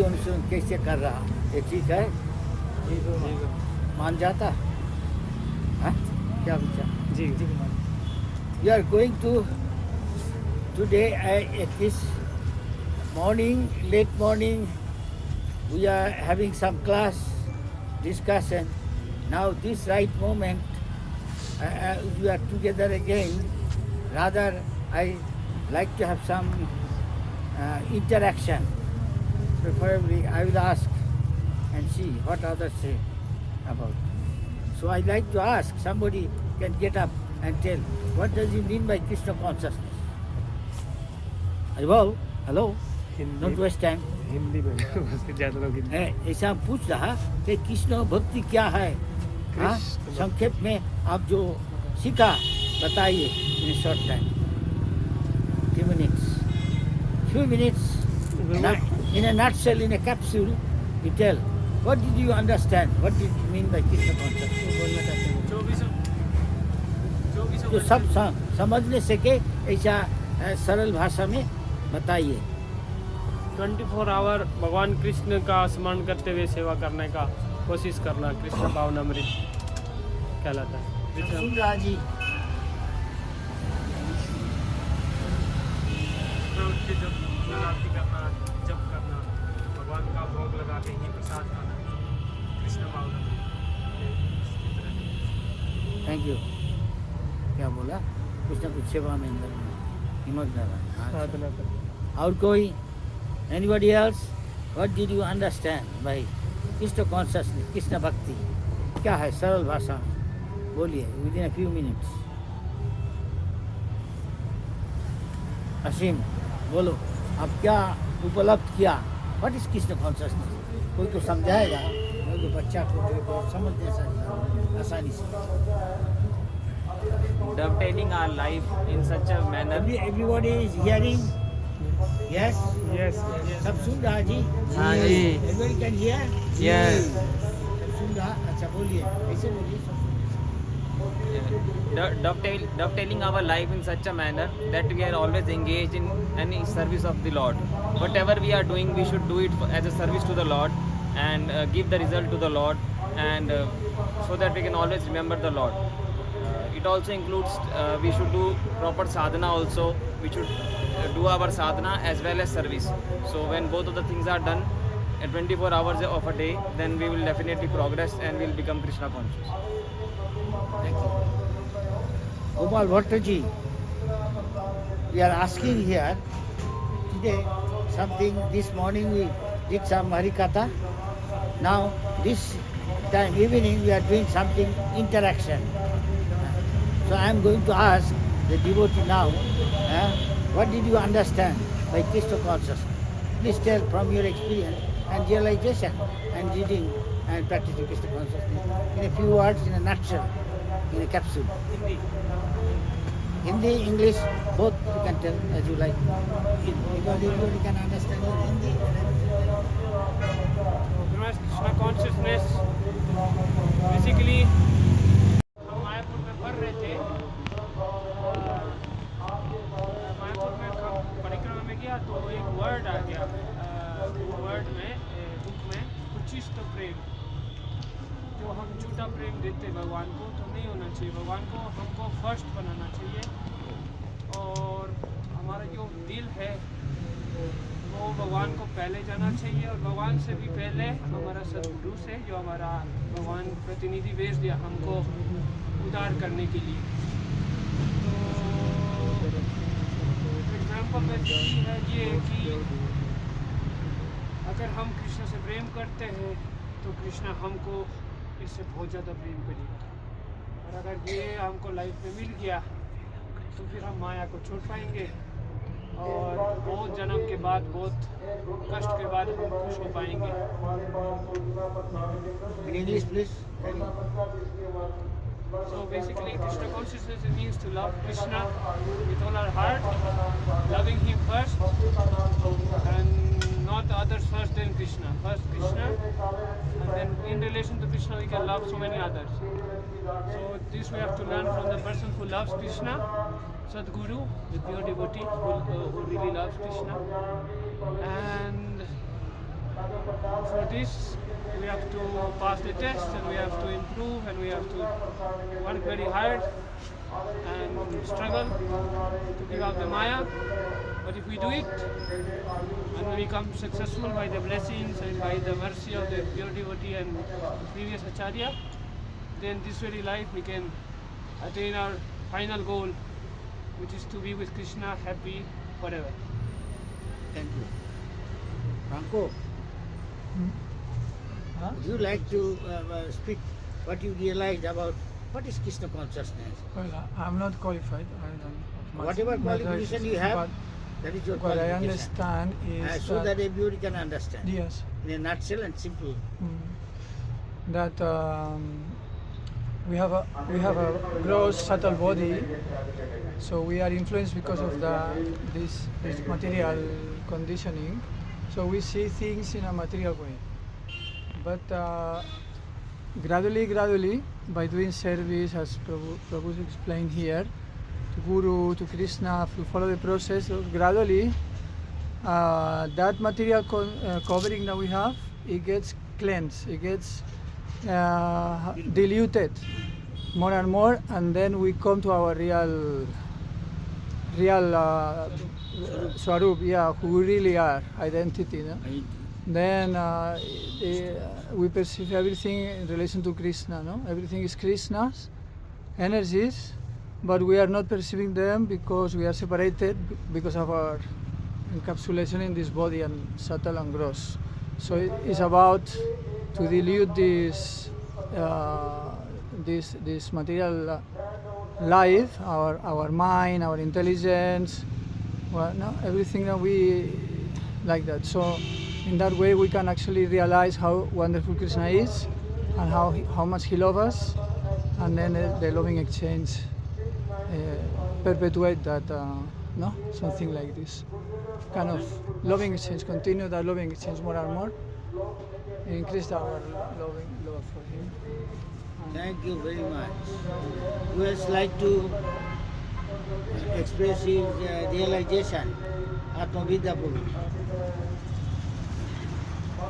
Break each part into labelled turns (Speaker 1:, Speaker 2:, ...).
Speaker 1: भक्ति अनुसरण कैसे कर रहा, ये ठीक है? मान जाता? हाँ? क्या विचार?
Speaker 2: जी जी
Speaker 1: You are going to today at this morning, late morning, we are having some class discussion. Now this right moment, we are together again. Rather, I like to have some interaction. Preferably, I will ask and see what others say about. So I like to ask, somebody can get up and tell, what does he mean by Krishna consciousness? Hello? Hello? Not waste time.
Speaker 2: Hindi में बस ज़्यादा लोग हिंदी
Speaker 1: ऐसा पूछ रहा कि कृष्ण भक्ति क्या है? हाँ?
Speaker 2: कृष्ण
Speaker 1: संक्षेप में आप जो सीखा बताइए in a short time. Few minutes. In a nutshell, in a capsule, you tell. What did you understand? What did you mean by Krishna consciousness? जो सब समझने सके ऐसा सरल भाषा में बताइए.
Speaker 2: 24 आवर भगवान कृष्ण का स्मरण करते हुए सेवा करने का कोशिश करना कृष्ण भावनामृत कहलाता है.
Speaker 1: सुन रहा जी.
Speaker 2: करना, जप करना, भगवान का भोग लगा के ही प्रसाद खाना, कृष्ण भावनामृत.
Speaker 1: Thank you. क्या बोला? कुछ ना कुछ सेवा में निमग्न रहा.
Speaker 2: साधना कर
Speaker 1: और कोई? Anybody else? What did you understand by Krishna consciousness, Krishna bhakti? क्या है सरल भाषा में? बोलिए within a few minutes. असीम बोलो, आप क्या उपलब्ध किया? What is Krishna consciousness? कोई तो समझाएगा, कोई तो बच्चा को समझ नहीं सकता आसानी से.
Speaker 3: Dovetailing our life in such a manner.
Speaker 1: Everybody is hearing. Yes.
Speaker 2: Yes
Speaker 1: सब सुन रहा जी?
Speaker 3: हाँ जी.
Speaker 1: Everybody can hear?
Speaker 3: Yes.
Speaker 1: सब सुन रहा? अच्छा बोलिए, ऐसे बोलिए.
Speaker 3: Dovetailing our life in such a manner that we are always engaged in any service of the Lord. Whatever we are doing, we should do it as a service to the Lord and give the result to the Lord, and so that we can always remember the Lord. It also includes we should do proper sadhana also. We should do our sadhana as well as service. So when both of the things are done at 24 hours of a day, then we will definitely progress and will become Krishna conscious.
Speaker 1: Thank you. Gopal Bhattaji, we are asking here today something. This morning we did some Harikatha. Now this time evening we are doing something interaction. So I am going to ask the devotee now, what did you understand by Krishna consciousness? Please tell from your experience and realization and reading and practicing Krishna consciousness in a few words, in a nutshell, in a capsule. Hindi, English, both you can tell as you like. Because everybody can understand your Hindi.
Speaker 2: Krishna consciousness basically हम मायापुर में पढ़ रहे थे. मायापुर में परिक्रमा में गया तो एक वर्ड आ गया. वर्ड में बुक में उचिष्ट प्रेम. जो हम झूठा प्रेम देते भगवान को तो नहीं होना चाहिए. भगवान को हमको फर्स्ट बनाना चाहिए और हमारा जो दिल है वो भगवान को पहले जाना चाहिए और भगवान से भी पहले हमारा सदगुरु से जो हमारा भगवान प्रतिनिधि भेज दिया हमको उद्धार करने के लिए. तो एग्जाम्पल बेसिकली है ये कि अगर हम कृष्ण से प्रेम करते हैं तो कृष्ण हमको इससे बहुत ज़्यादा प्रेम करेगा. और अगर ये हमको लाइफ में मिल गया तो फिर हम माया को छोड़ पाएंगे और बहुत जन्म के बाद बहुत कष्ट के बाद हम खुश हो पाएंगे.
Speaker 1: In English, please.
Speaker 2: So basically Krishna consciousness means to love Krishna with all our heart, loving him first and not the others first then Krishna. First Krishna and then in relation to Krishna we can love so many others. So this we have to learn from the person who loves Krishna, Sadguru, the pure devotee who really loves Krishna. And for this, we have to pass the test and we have to improve and we have to work very hard and struggle to give up the Maya. But if we do it and we become successful by the blessings and by the mercy of the pure devotee and previous Acharya, then this very life we can attain our final goal, which is to be with Krishna happy forever.
Speaker 1: Thank you. Franco,
Speaker 4: Huh?
Speaker 1: would you like to speak what you realized about what is Krishna consciousness?
Speaker 4: Well, I'm not qualified. I don't know
Speaker 1: Whatever
Speaker 4: much,
Speaker 1: qualification you have, that is your
Speaker 4: But what I
Speaker 1: qualification.
Speaker 4: understand is
Speaker 1: So that everybody can understand.
Speaker 4: yes,
Speaker 1: In a nutshell and simple.
Speaker 4: that we have a gross subtle body, so we are influenced because of this material conditioning. So we see things in a material way, but gradually, by doing service, as Prabhu explained here, to Guru, to Krishna, to follow the process, so gradually that material covering that we have, it gets cleansed, it gets diluted more and more, and then we come to our real Swarup, yeah, who we really are, identity. No? Then we perceive everything in relation to Krishna. No? Everything is Krishna's energies, but we are not perceiving them because we are separated because of our encapsulation in this body and subtle and gross. So it's about to dilute this material life, our mind, our intelligence, well, no, everything that we like that. So in that way we can actually realize how wonderful Krishna is and how much he loves us, and then the loving exchange perpetuate that, no, something like this kind of loving exchange, continue that loving exchange more and more, increase our love for him.
Speaker 1: Thank you very much. Who else like to express his realization? Atmavidya Prabhu.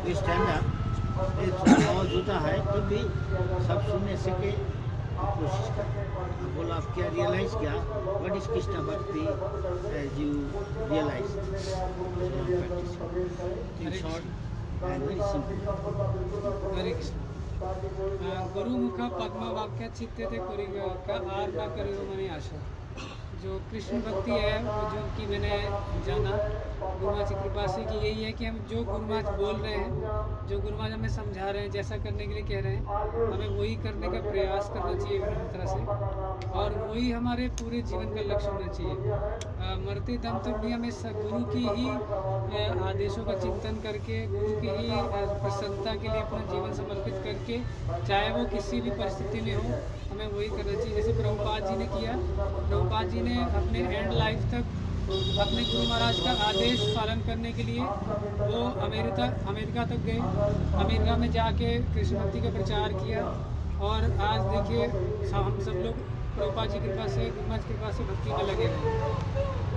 Speaker 1: Please stand up. ये थोड़ा आवाज होता है तो भी सब सुनने सके कोशिश करें. बोलो आप क्या रियलाइज किया? What is Krishna Bhakti as you realized? In short and very simple.
Speaker 5: हरे कृष्ण गुरुमुख पद्म वाक्य चित्ते थे का आर न करो मने आशा. जो कृष्ण भक्ति है वो जो कि मैंने जाना गुरुमाज की कृपा से कि यही है कि हम जो गुरुमाज बोल रहे हैं, जो गुरुमाज हमें समझा रहे हैं, जैसा करने के लिए कह रहे हैं, हमें वही करने का प्रयास करना चाहिए विनम्रता से, और वही हमारे पूरे जीवन का लक्ष्य होना चाहिए. मरते दम तक भी हमें गुरु की ही आदेशों का चिंतन करके, गुरु की ही प्रसन्नता के लिए अपना जीवन समर्पित करके, चाहे वो किसी भी परिस्थिति में हो, हमें वही करना चाहिए. जैसे प्रभुपाद जी ने किया, प्रभुपाद जी ने अपने एंड लाइफ तक अपने गुरु महाराज का आदेश पालन करने के लिए वो अमेरिका तक गए, अमेरिका में जाके कृष्ण भक्ति का प्रचार किया, और आज देखिए हम सब लोग प्रभुपाद जी की कृपा से, गुरु महाराज की कृपा से भक्ति में लगे हुए.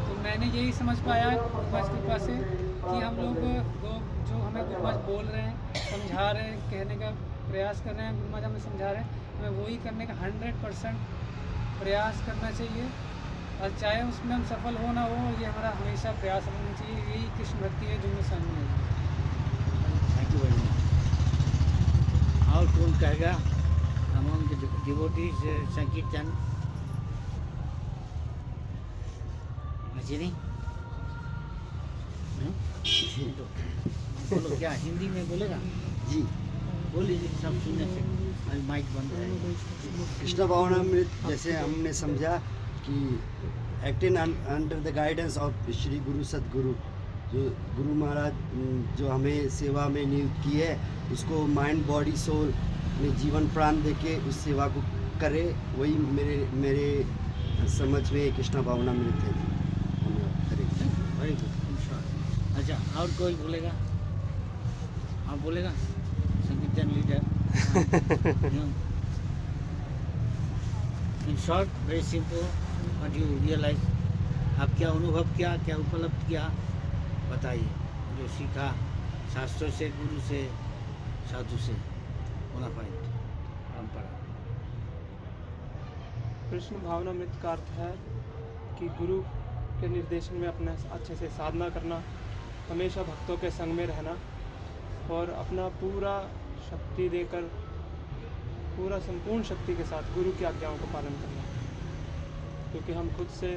Speaker 5: तो मैंने यही समझ पाया गुरु महाराज की कृपा से कि हम लोग जो हमें गुरु महाराज बोल रहे हैं, समझा रहे हैं, कहने का प्रयास कर रहे हैं, गुरु महाराज हमें समझा रहे हैं, हमें वही करने का 100% प्रयास करना चाहिए, और चाहे उसमें हम सफल हो ना हो, ये हमारा हमेशा प्रयास रहना चाहिए. यही कृष्ण भक्ति है जो मैं सामने है.
Speaker 1: Thank you very much. और कौन कहेगा among the devotees Sankirtan? मछली? बोलो क्या हिंदी में बोलेगा?
Speaker 6: जी
Speaker 1: बोलिए सब सुनने से. आज माइक बंद है.
Speaker 6: कृष्ण भावनामृत जैसे हमने समझा कि acting under the guidance of Shri गुरु सदगुरु, जो गुरु महाराज जो हमें सेवा में नियुक्त की है, उसको माइंड बॉडी सोल में जीवन प्राण देके उस सेवा को करे, वही मेरे समझ में कृष्ण भावनामृत है.
Speaker 1: Very good. अच्छा और कोई बोलेगा? आप बोलेगा संकीर्तन leader. In short very simple, what you realize, आप क्या अनुभव किया, क्या उपलब्ध किया, बताइए. जो सीखा शास्त्रों से, गुरु से, साधु से बोनाफाइड परंपरा।
Speaker 2: कृष्ण भावनामृत का अर्थ है कि गुरु के निर्देशन में अपना अच्छे से साधना करना, हमेशा भक्तों के संग में रहना और अपना पूरा शक्ति देकर, पूरा संपूर्ण शक्ति के साथ गुरु की आज्ञाओं का पालन करना। क्योंकि हम खुद से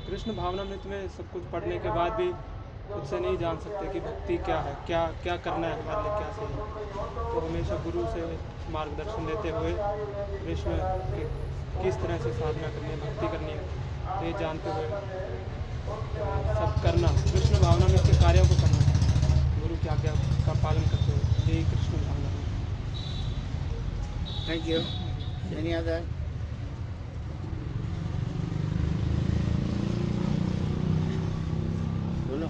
Speaker 2: कृष्ण भावनामृत में सब कुछ पढ़ने के बाद भी खुद से नहीं जान सकते कि भक्ति क्या है, क्या क्या करना है हमारे लिए, क्या सही है। तो हमेशा गुरु से मार्गदर्शन लेते हुए कृष्ण के किस तरह से साधना करनी है, भक्ति करनी है, तो ये जानते हुए सब करना, कृष्ण भावनामृत के कार्यों को करना, गुरु की आज्ञा का पालन करते हुए, यही कृष्ण भावनामृत।
Speaker 1: Thank you. Any other? बोलो।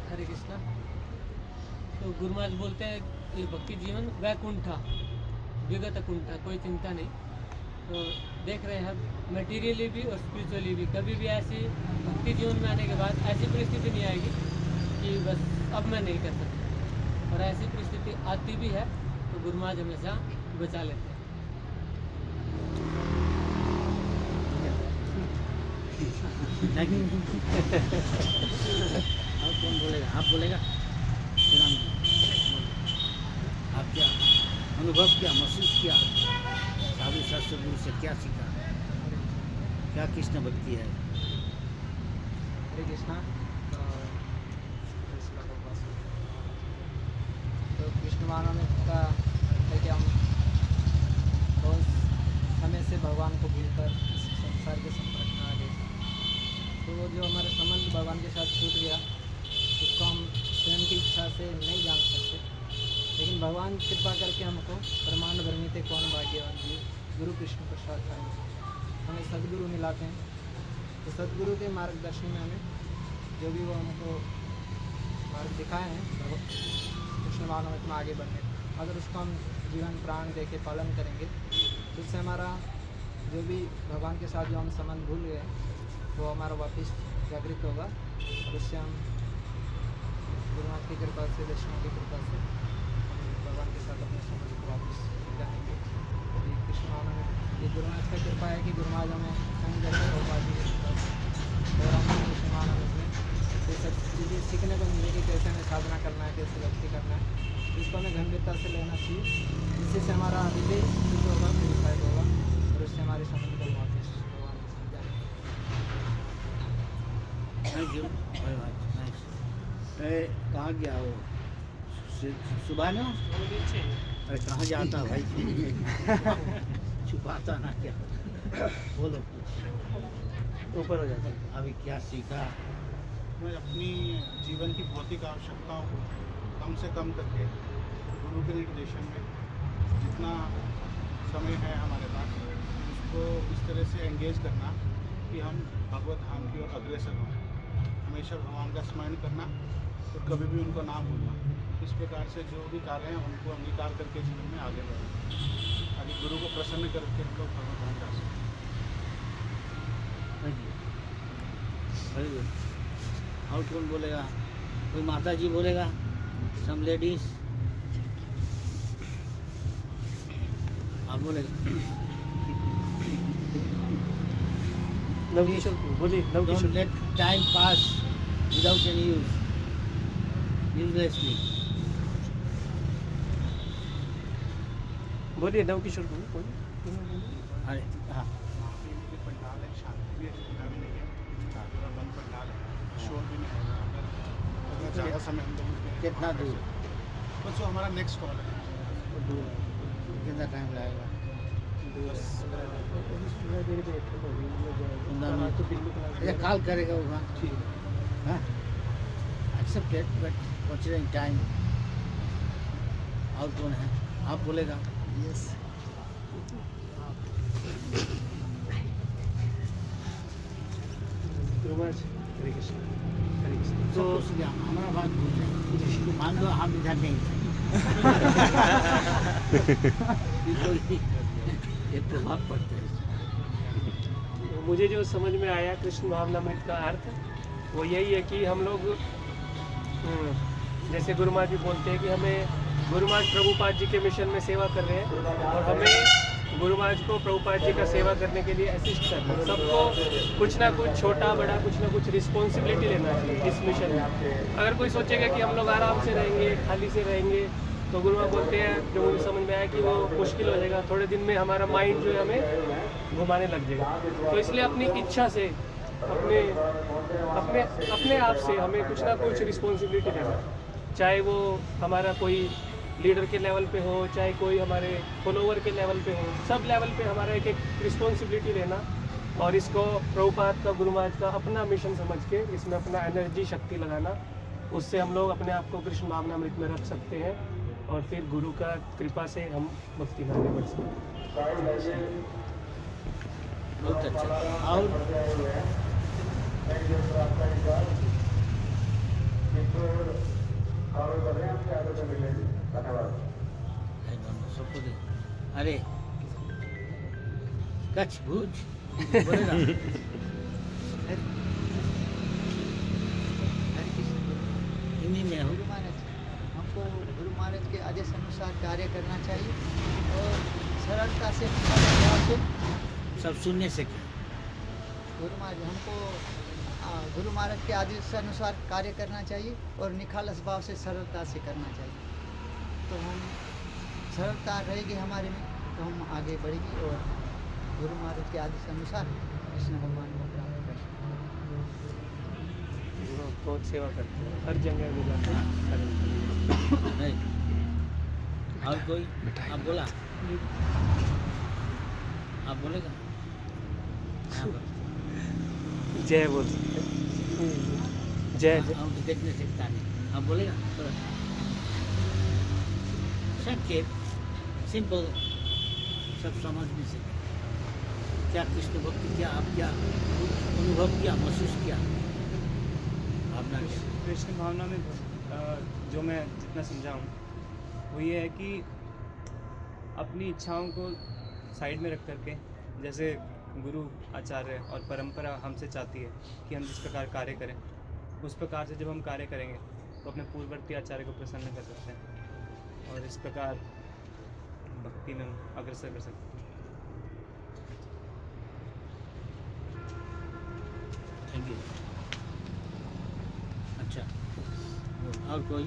Speaker 5: हरे कृष्णा। तो गुरु महाराज बोलते हैं ये भक्ति जीवन वैकुंठा, विगत कुंठा, कोई चिंता नहीं। तो देख रहे हैं मटेरियली भी और स्पिरिचुअली भी, कभी भी ऐसी भक्ति जीवन में आने के बाद ऐसी परिस्थिति नहीं आएगी कि बस अब मैं नहीं कर सकता, और ऐसी परिस्थिति आती भी है तो गुरु महाराज हमेशा बचा लेते हैं।
Speaker 1: Thank you. और कौन बोलेगा? आप बोलेगा? प्रणाम जी। आप क्या अनुभव किया, महसूस किया, साधु शास्त्र गुरु से क्या सीखा, क्या कृष्ण भक्ति है?
Speaker 7: हरे कृष्णा। तो कृष्ण भावनामृत का है कि हम बहुत समय से भगवान को भूलकर इस संसार के संपर्क में आ गए। तो वो जो हमारा संबंध भगवान के साथ छूट गया, उसको हम स्वयं की इच्छा से नहीं जान सकते, लेकिन भगवान कृपा करके हमको परमाणु भ्रमित कौन भाग्यवान जी गुरु कृष्ण प्रसाद हमें सदगुरु मिलाते हैं। तो सदगुरु के मार्गदर्शन में हमें जो भी वो हमको मार्ग दिखाए हैं कृष्ण भावनामृत में आगे बढ़ने का, अगर उसको हम जीवन प्राण दे के पालन करेंगे तो उससे हमारा जो भी भगवान के साथ जो हम संबंध भूल गए वो हमारा वापस जागृत होगा, और उससे हम गुरु महाराज की कृपा से, दर्शनों की कृपा से भगवान के साथ अपने संबंध को वापस जानेंगे। ये कृष्ण भावनामृत, ये गुरु महाराज का कृपा है कि गुरु महाराज हमें संग जैसे हो पाती है, और हम कृष्ण भावनामृत में ये सब चीज़ें सीखने को मिलेगी, कैसे हमें साधना करना है, कैसे भक्ति करना है, इसको हमें गंभीरता से लेना चाहिए, जिससे से हमारा हृदय शुद्ध होगा, प्यूरिफाइड होगा, और उससे हमारे संबंध को वापस भगवान के साथ जाएंगे।
Speaker 1: Thank you very much. Nice. कहाँ गया वो सुबह ना? अरे कहाँ जाता भाई? छुपाता ना क्या? बोलो। ऊपर हो जाता। अभी क्या सीखा?
Speaker 8: मैं अपनी जीवन की भौतिक आवश्यकताओं को कम से कम करके गुरु के निर्देशन में जितना समय है हमारे पास उसको इस तरह से एंगेज करना कि हम भगवत धाम की ओर अग्रसर हों, हमेशा भगवान का स्मरण करना और कभी भी उनको ना भूलना। इस प्रकार से जो भी कार्य हैं उनको अंगीकार करके जीवन में आगे बढ़ना, ताकि गुरु को प्रसन्न करके हम लोग भगवत धाम जा सकें।
Speaker 1: Thank you. Very good. और कौन बोलेगा? कोई माता जी बोलेगा? सम लेडीज? आप बोलेगा?
Speaker 2: बोलिए।
Speaker 1: Don't let time pass without any use, uselessly.
Speaker 2: बोलिए नवकिशोर बोलिए।
Speaker 1: अरे हाँ,
Speaker 8: पंडाल है, शांति भी है, झगड़ा भी नहीं है, पूरा बंद पंडाल है, शोर भी नहीं है। अगर ज़्यादा समय हम लोग
Speaker 1: कितना दूर?
Speaker 8: बस जो हमारा नेक्स्ट कॉल है
Speaker 1: कितना टाइम लगेगा? 15 मिनट। ये कॉल करेगा वहाँ। हाँ, एक्सेप्टेड, बट कंसीडरिंग टाइम। और कौन है? आप बोलेगा?
Speaker 7: यस।
Speaker 2: हरे कृष्ण।
Speaker 1: तो हमारा बात भूल जाए, मान लो हम इधर नहीं थे। ये प्रभाव पड़ता है।
Speaker 2: मुझे जो समझ में आया कृष्ण भावनामृत का अर्थ वो यही है कि हम लोग जैसे गुरु महाराज भी बोलते हैं कि हमें गुरु महाराज प्रभुपाद जी के मिशन में सेवा कर रहे हैं और हमें गुरु महाराज को प्रभुपाद जी का सेवा करने के लिए असिस्ट करना है। सबको कुछ ना कुछ छोटा बड़ा कुछ ना कुछ रिस्पॉन्सिबिलिटी लेना चाहिए इस मिशन में। अगर कोई सोचेगा कि हम लोग आराम से रहेंगे खाली से रहेंगे तो गुरु महाराज बोलते हैं, जो मुझे समझ में आया कि वो मुश्किल हो जाएगा, थोड़े दिन में हमारा माइंड जो है हमें घुमाने लग जाएगा। तो इसलिए अपनी इच्छा से अपने अपने अपने आप से हमें कुछ ना कुछ रिस्पॉन्सिबिलिटी लेना, चाहे वो हमारा कोई लीडर के लेवल पे हो, चाहे कोई हमारे फॉलोवर के लेवल पे हो, सब लेवल पे हमारा एक एक रिस्पॉन्सिबिलिटी लेना और इसको प्रभुपाद का गुरु महाराज का अपना मिशन समझ के इसमें अपना एनर्जी शक्ति लगाना। उससे हम लोग अपने आप को कृष्ण भावनामृत में रख सकते हैं और फिर गुरु का कृपा से हम भक्ति में आगे बढ़ सकते हैं।
Speaker 1: बहुत अच्छा। और सबको दे। अरे कच्छ भुज बोलेगा। हिंदी में हो।
Speaker 9: गुरु महाराज हमको गुरु महाराज के आदेश अनुसार कार्य करना चाहिए और सरलता से
Speaker 1: सब सुनने से क्या?
Speaker 9: गुरु महाराज हमको गुरु महाराज के आदेश अनुसार कार्य करना चाहिए और निखालस भाव से सरलता से करना चाहिए। तो हम सरलता रहेगी हमारे में तो हम आगे बढ़ेंगे और गुरु महाराज के आदेश अनुसार कृष्ण भगवान को प्राप्त कर
Speaker 2: लोग बहुत सेवा करते हैं, हर जगह में जाते हैं।
Speaker 1: नहीं और कोई आप बोला, आप बोलेगा? हाँ,
Speaker 2: जय बोल सकते हैं। जय जय।
Speaker 1: हम तो देखने सकता नहीं, आप बोलेगा? संकेत सिंपल, सब समझ नहीं सकते क्या कृष्ण भक्ति, क्या आप क्या अनुभव किया, महसूस किया, भावना क्या?
Speaker 10: कृष्ण भावना में जो मैं जितना समझा हूँ वो ये है कि अपनी इच्छाओं को साइड में रख करके, जैसे गुरु आचार्य और परंपरा हमसे चाहती है कि हम जिस प्रकार कार्य करें उस प्रकार से जब हम कार्य करेंगे तो अपने पूर्ववर्ती आचार्य को प्रसन्न कर सकते हैं और इस प्रकार भक्ति में अग्रसर कर सकते हैं।
Speaker 1: Thank you. अच्छा, और कोई?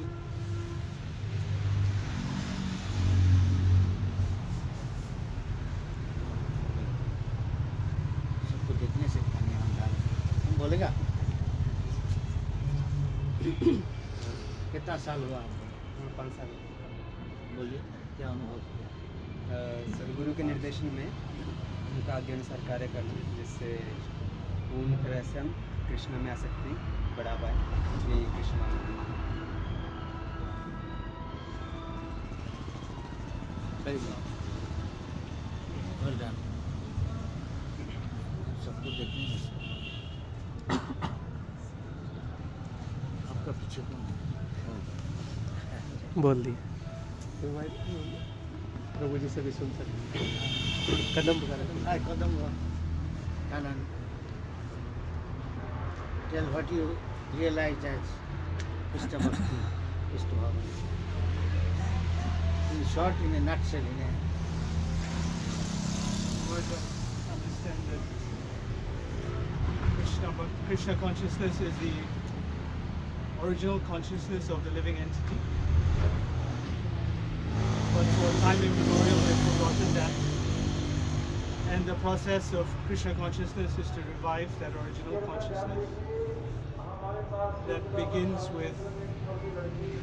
Speaker 1: सबको देखने से पानी हम बोलेगा। कितना साल हुआ आपको?
Speaker 10: 5 साल।
Speaker 1: बोलिए क्या अनुभव किया?
Speaker 10: सदगुरु के निर्देशन में उनका आज्ञा अनुसार कार्य करना, जिससे पूर्ण तरह से हम कृष्ण में आसक्ति बढ़ा पाए। यही कृष्ण
Speaker 1: सही बात, वरदान सबको देखने में से। आपका पीछे कौन है?
Speaker 2: बोल दी प्रभु जी से भी सुन सकते। कदम पकड़ा।
Speaker 1: कदम कानन, tell what you realize as Krishna Bhakti, Krishna Bhavana. In short, in a nutshell, in a
Speaker 8: Understand that Krishna consciousness is the original consciousness of the living entity. But for time immemorial, they've forgotten that. And the process of Krishna consciousness is to revive that original consciousness. That begins with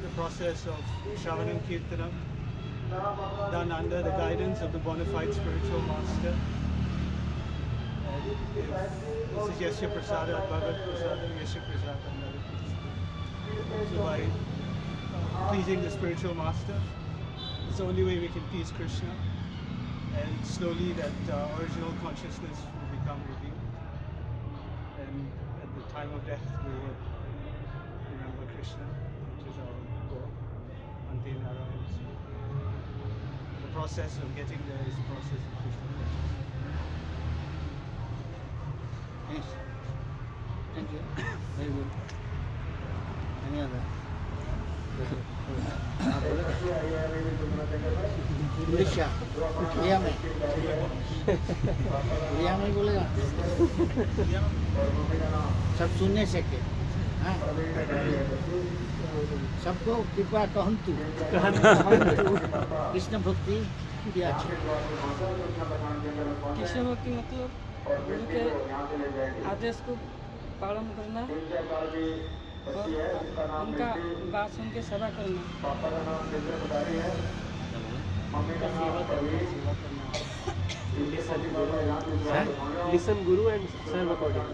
Speaker 8: the process of Shravanam Kirtanam, done under the guidance of the bona fide spiritual master. And this is Yasya Prasada, Bhagavad Prasada, Yasya Prasada. So by pleasing the spiritual master, it's the only way we can please Krishna. And slowly that original consciousness will become revealed. And at the time of death, we will remember Krishna, which is our goal, Ante Narayana. The process of getting there is the process of Krishna consciousness.
Speaker 1: Yes. Thank you. Very good. Any other? आप बोलेगा उड़ीसा उड़िया में बोलेगा सब सुनने से के हाँ सबको कृपा कहंतु कृष्ण भक्ति किया
Speaker 5: कृष्ण भक्ति मतलब गुरु के आदेश को पालन करना और उनका बात सुन के सेवा करना।
Speaker 2: Listen Guru and serve according.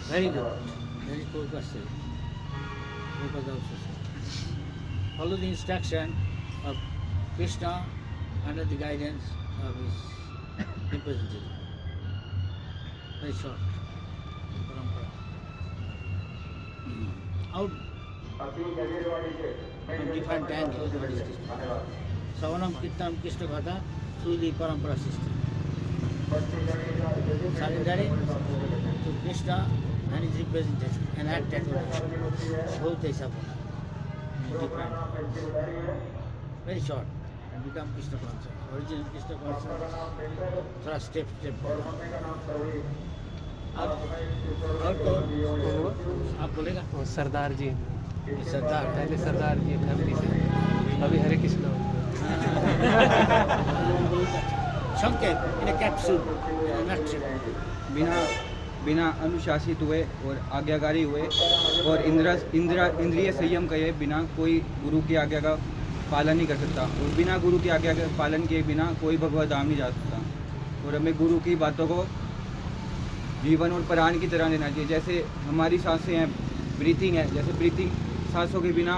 Speaker 1: Very good. Very good question. Follow the instruction of Krishna under the guidance of his representative. Very short. Parampara. Out from different angles what is Krishna. Savanam Kirtanam Krishna Katha through the Parampara system. Surrendering to Krishna and his representation and act accordingly. Both ऐसा बोला. Different. Very short. And become Krishna conscious. Original Krishna conscious. थोड़ा step बोला. और तो आप बोलेगा
Speaker 2: वो सरदार जी
Speaker 1: सरदार
Speaker 2: पहले सरदार जी फैमिली से अभी हरे कृष्ण
Speaker 1: संकेत in a capsule, in a nutshell.
Speaker 11: बिना अनुशासित हुए और आज्ञाकारी हुए और इंद्रिय संयम के बिना कोई गुरु की आज्ञा का पालन नहीं कर सकता और बिना गुरु की आज्ञा के पालन किए बिना कोई भगवत धाम नहीं जा सकता। और हमें गुरु की बातों को जीवन और प्राण की तरह लेना चाहिए। जैसे हमारी सांसें हैं, ब्रीथिंग है, जैसे ब्रीथिंग सांसों के बिना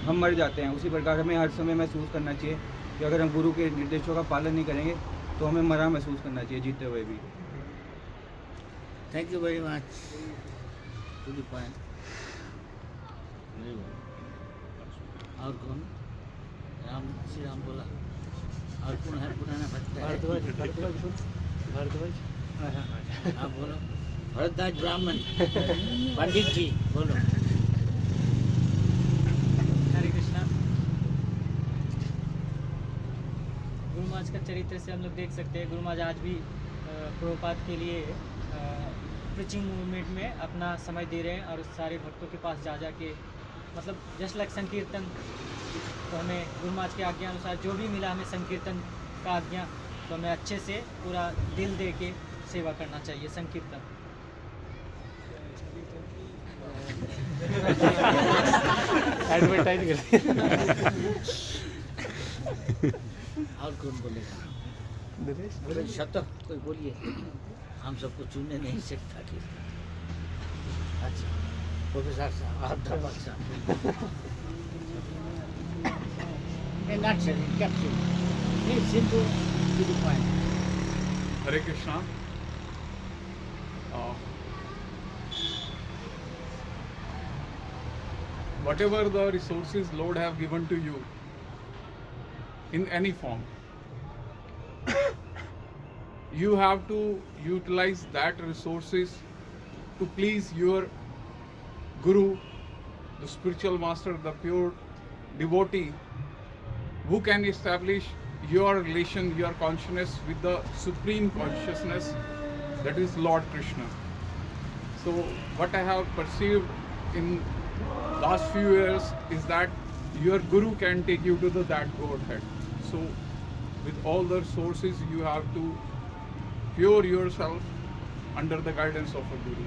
Speaker 11: हम मर जाते हैं, उसी प्रकार हमें हर समय महसूस करना चाहिए कि अगर हम गुरु के निर्देशों का पालन नहीं करेंगे तो हमें मरा महसूस करना चाहिए जीते हुए भी।
Speaker 1: Thank you very much. To the point. Very well. और कौन? श्री राम बोला। और कौन है पुराना भक्त है?
Speaker 2: भारद्वाज
Speaker 1: आप बोलो। भरद्वाज ब्राह्मण। पंडित जी बोलो।
Speaker 7: हरे कृष्णा। गुरु महाराज का चरित्र से हम लोग देख सकते हैं गुरु महाराज आज भी प्रभुपाद के लिए प्रीचिंग मूवमेंट में अपना समय दे रहे हैं और सारे भक्तों के पास जा के मतलब जस्ट लाइक संकीर्तन। तो हमें गुरु महाराज की आज्ञा अनुसार जो भी मिला हमें संकीर्तन का आज्ञा तो हमें अच्छे से पूरा दिल दे के सेवा करना चाहिए संकीर्तन।
Speaker 2: एडवर्टाइज कर
Speaker 1: और कौन बोलेगा? बोले शतक कोई बोलिए। हम सबको चुनने नहीं सकता कि अच्छा प्रोफेसर साहब अध्यापक साहब capsule. Very simple to the point.
Speaker 12: Hare Krishna. Whatever the resources Lord have given to you in any form, you have to utilize that resources to please your Guru, the spiritual master, the pure devotee, who can establish your relation, your consciousness with the supreme consciousness, that is Lord Krishna. So what I have perceived in last few years is that your Guru can take you to that Godhead. So with all the resources you have to pure yourself under the guidance of a Guru.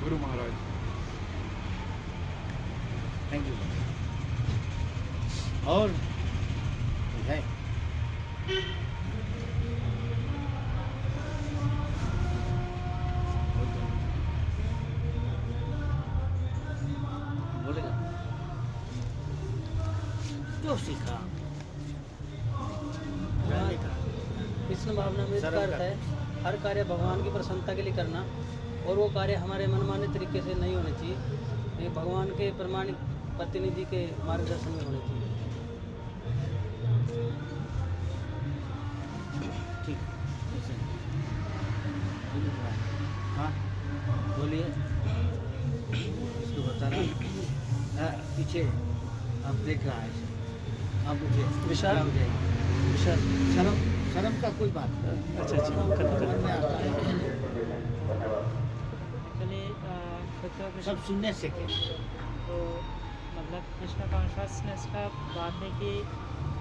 Speaker 12: Guru Maharaj.
Speaker 1: Thank you. और है बोलेगा जो सीखा
Speaker 13: कृष्ण भावना में इसका अर्थ है हर कार्य भगवान की प्रसन्नता के लिए करना और वो कार्य हमारे मनमाने तरीके से नहीं होने चाहिए, ये भगवान के प्रमाणिक प्रतिनिधि के मार्गदर्शन में होने चाहिए।
Speaker 1: ठीक हाँ बोलिए इसको बता रहा पीछे अब देख रहा है, अब मुझे
Speaker 13: विशाल?
Speaker 1: हो जाएगी।
Speaker 13: विशाल
Speaker 1: शर्म शर्म का कोई बात नहीं।
Speaker 13: अच्छा कर
Speaker 1: समझ में आता है।
Speaker 14: एक्चुअली खुद
Speaker 1: सब सुनने से के
Speaker 14: तो मतलब कृष्ण कॉन्शसनेस का बात है कि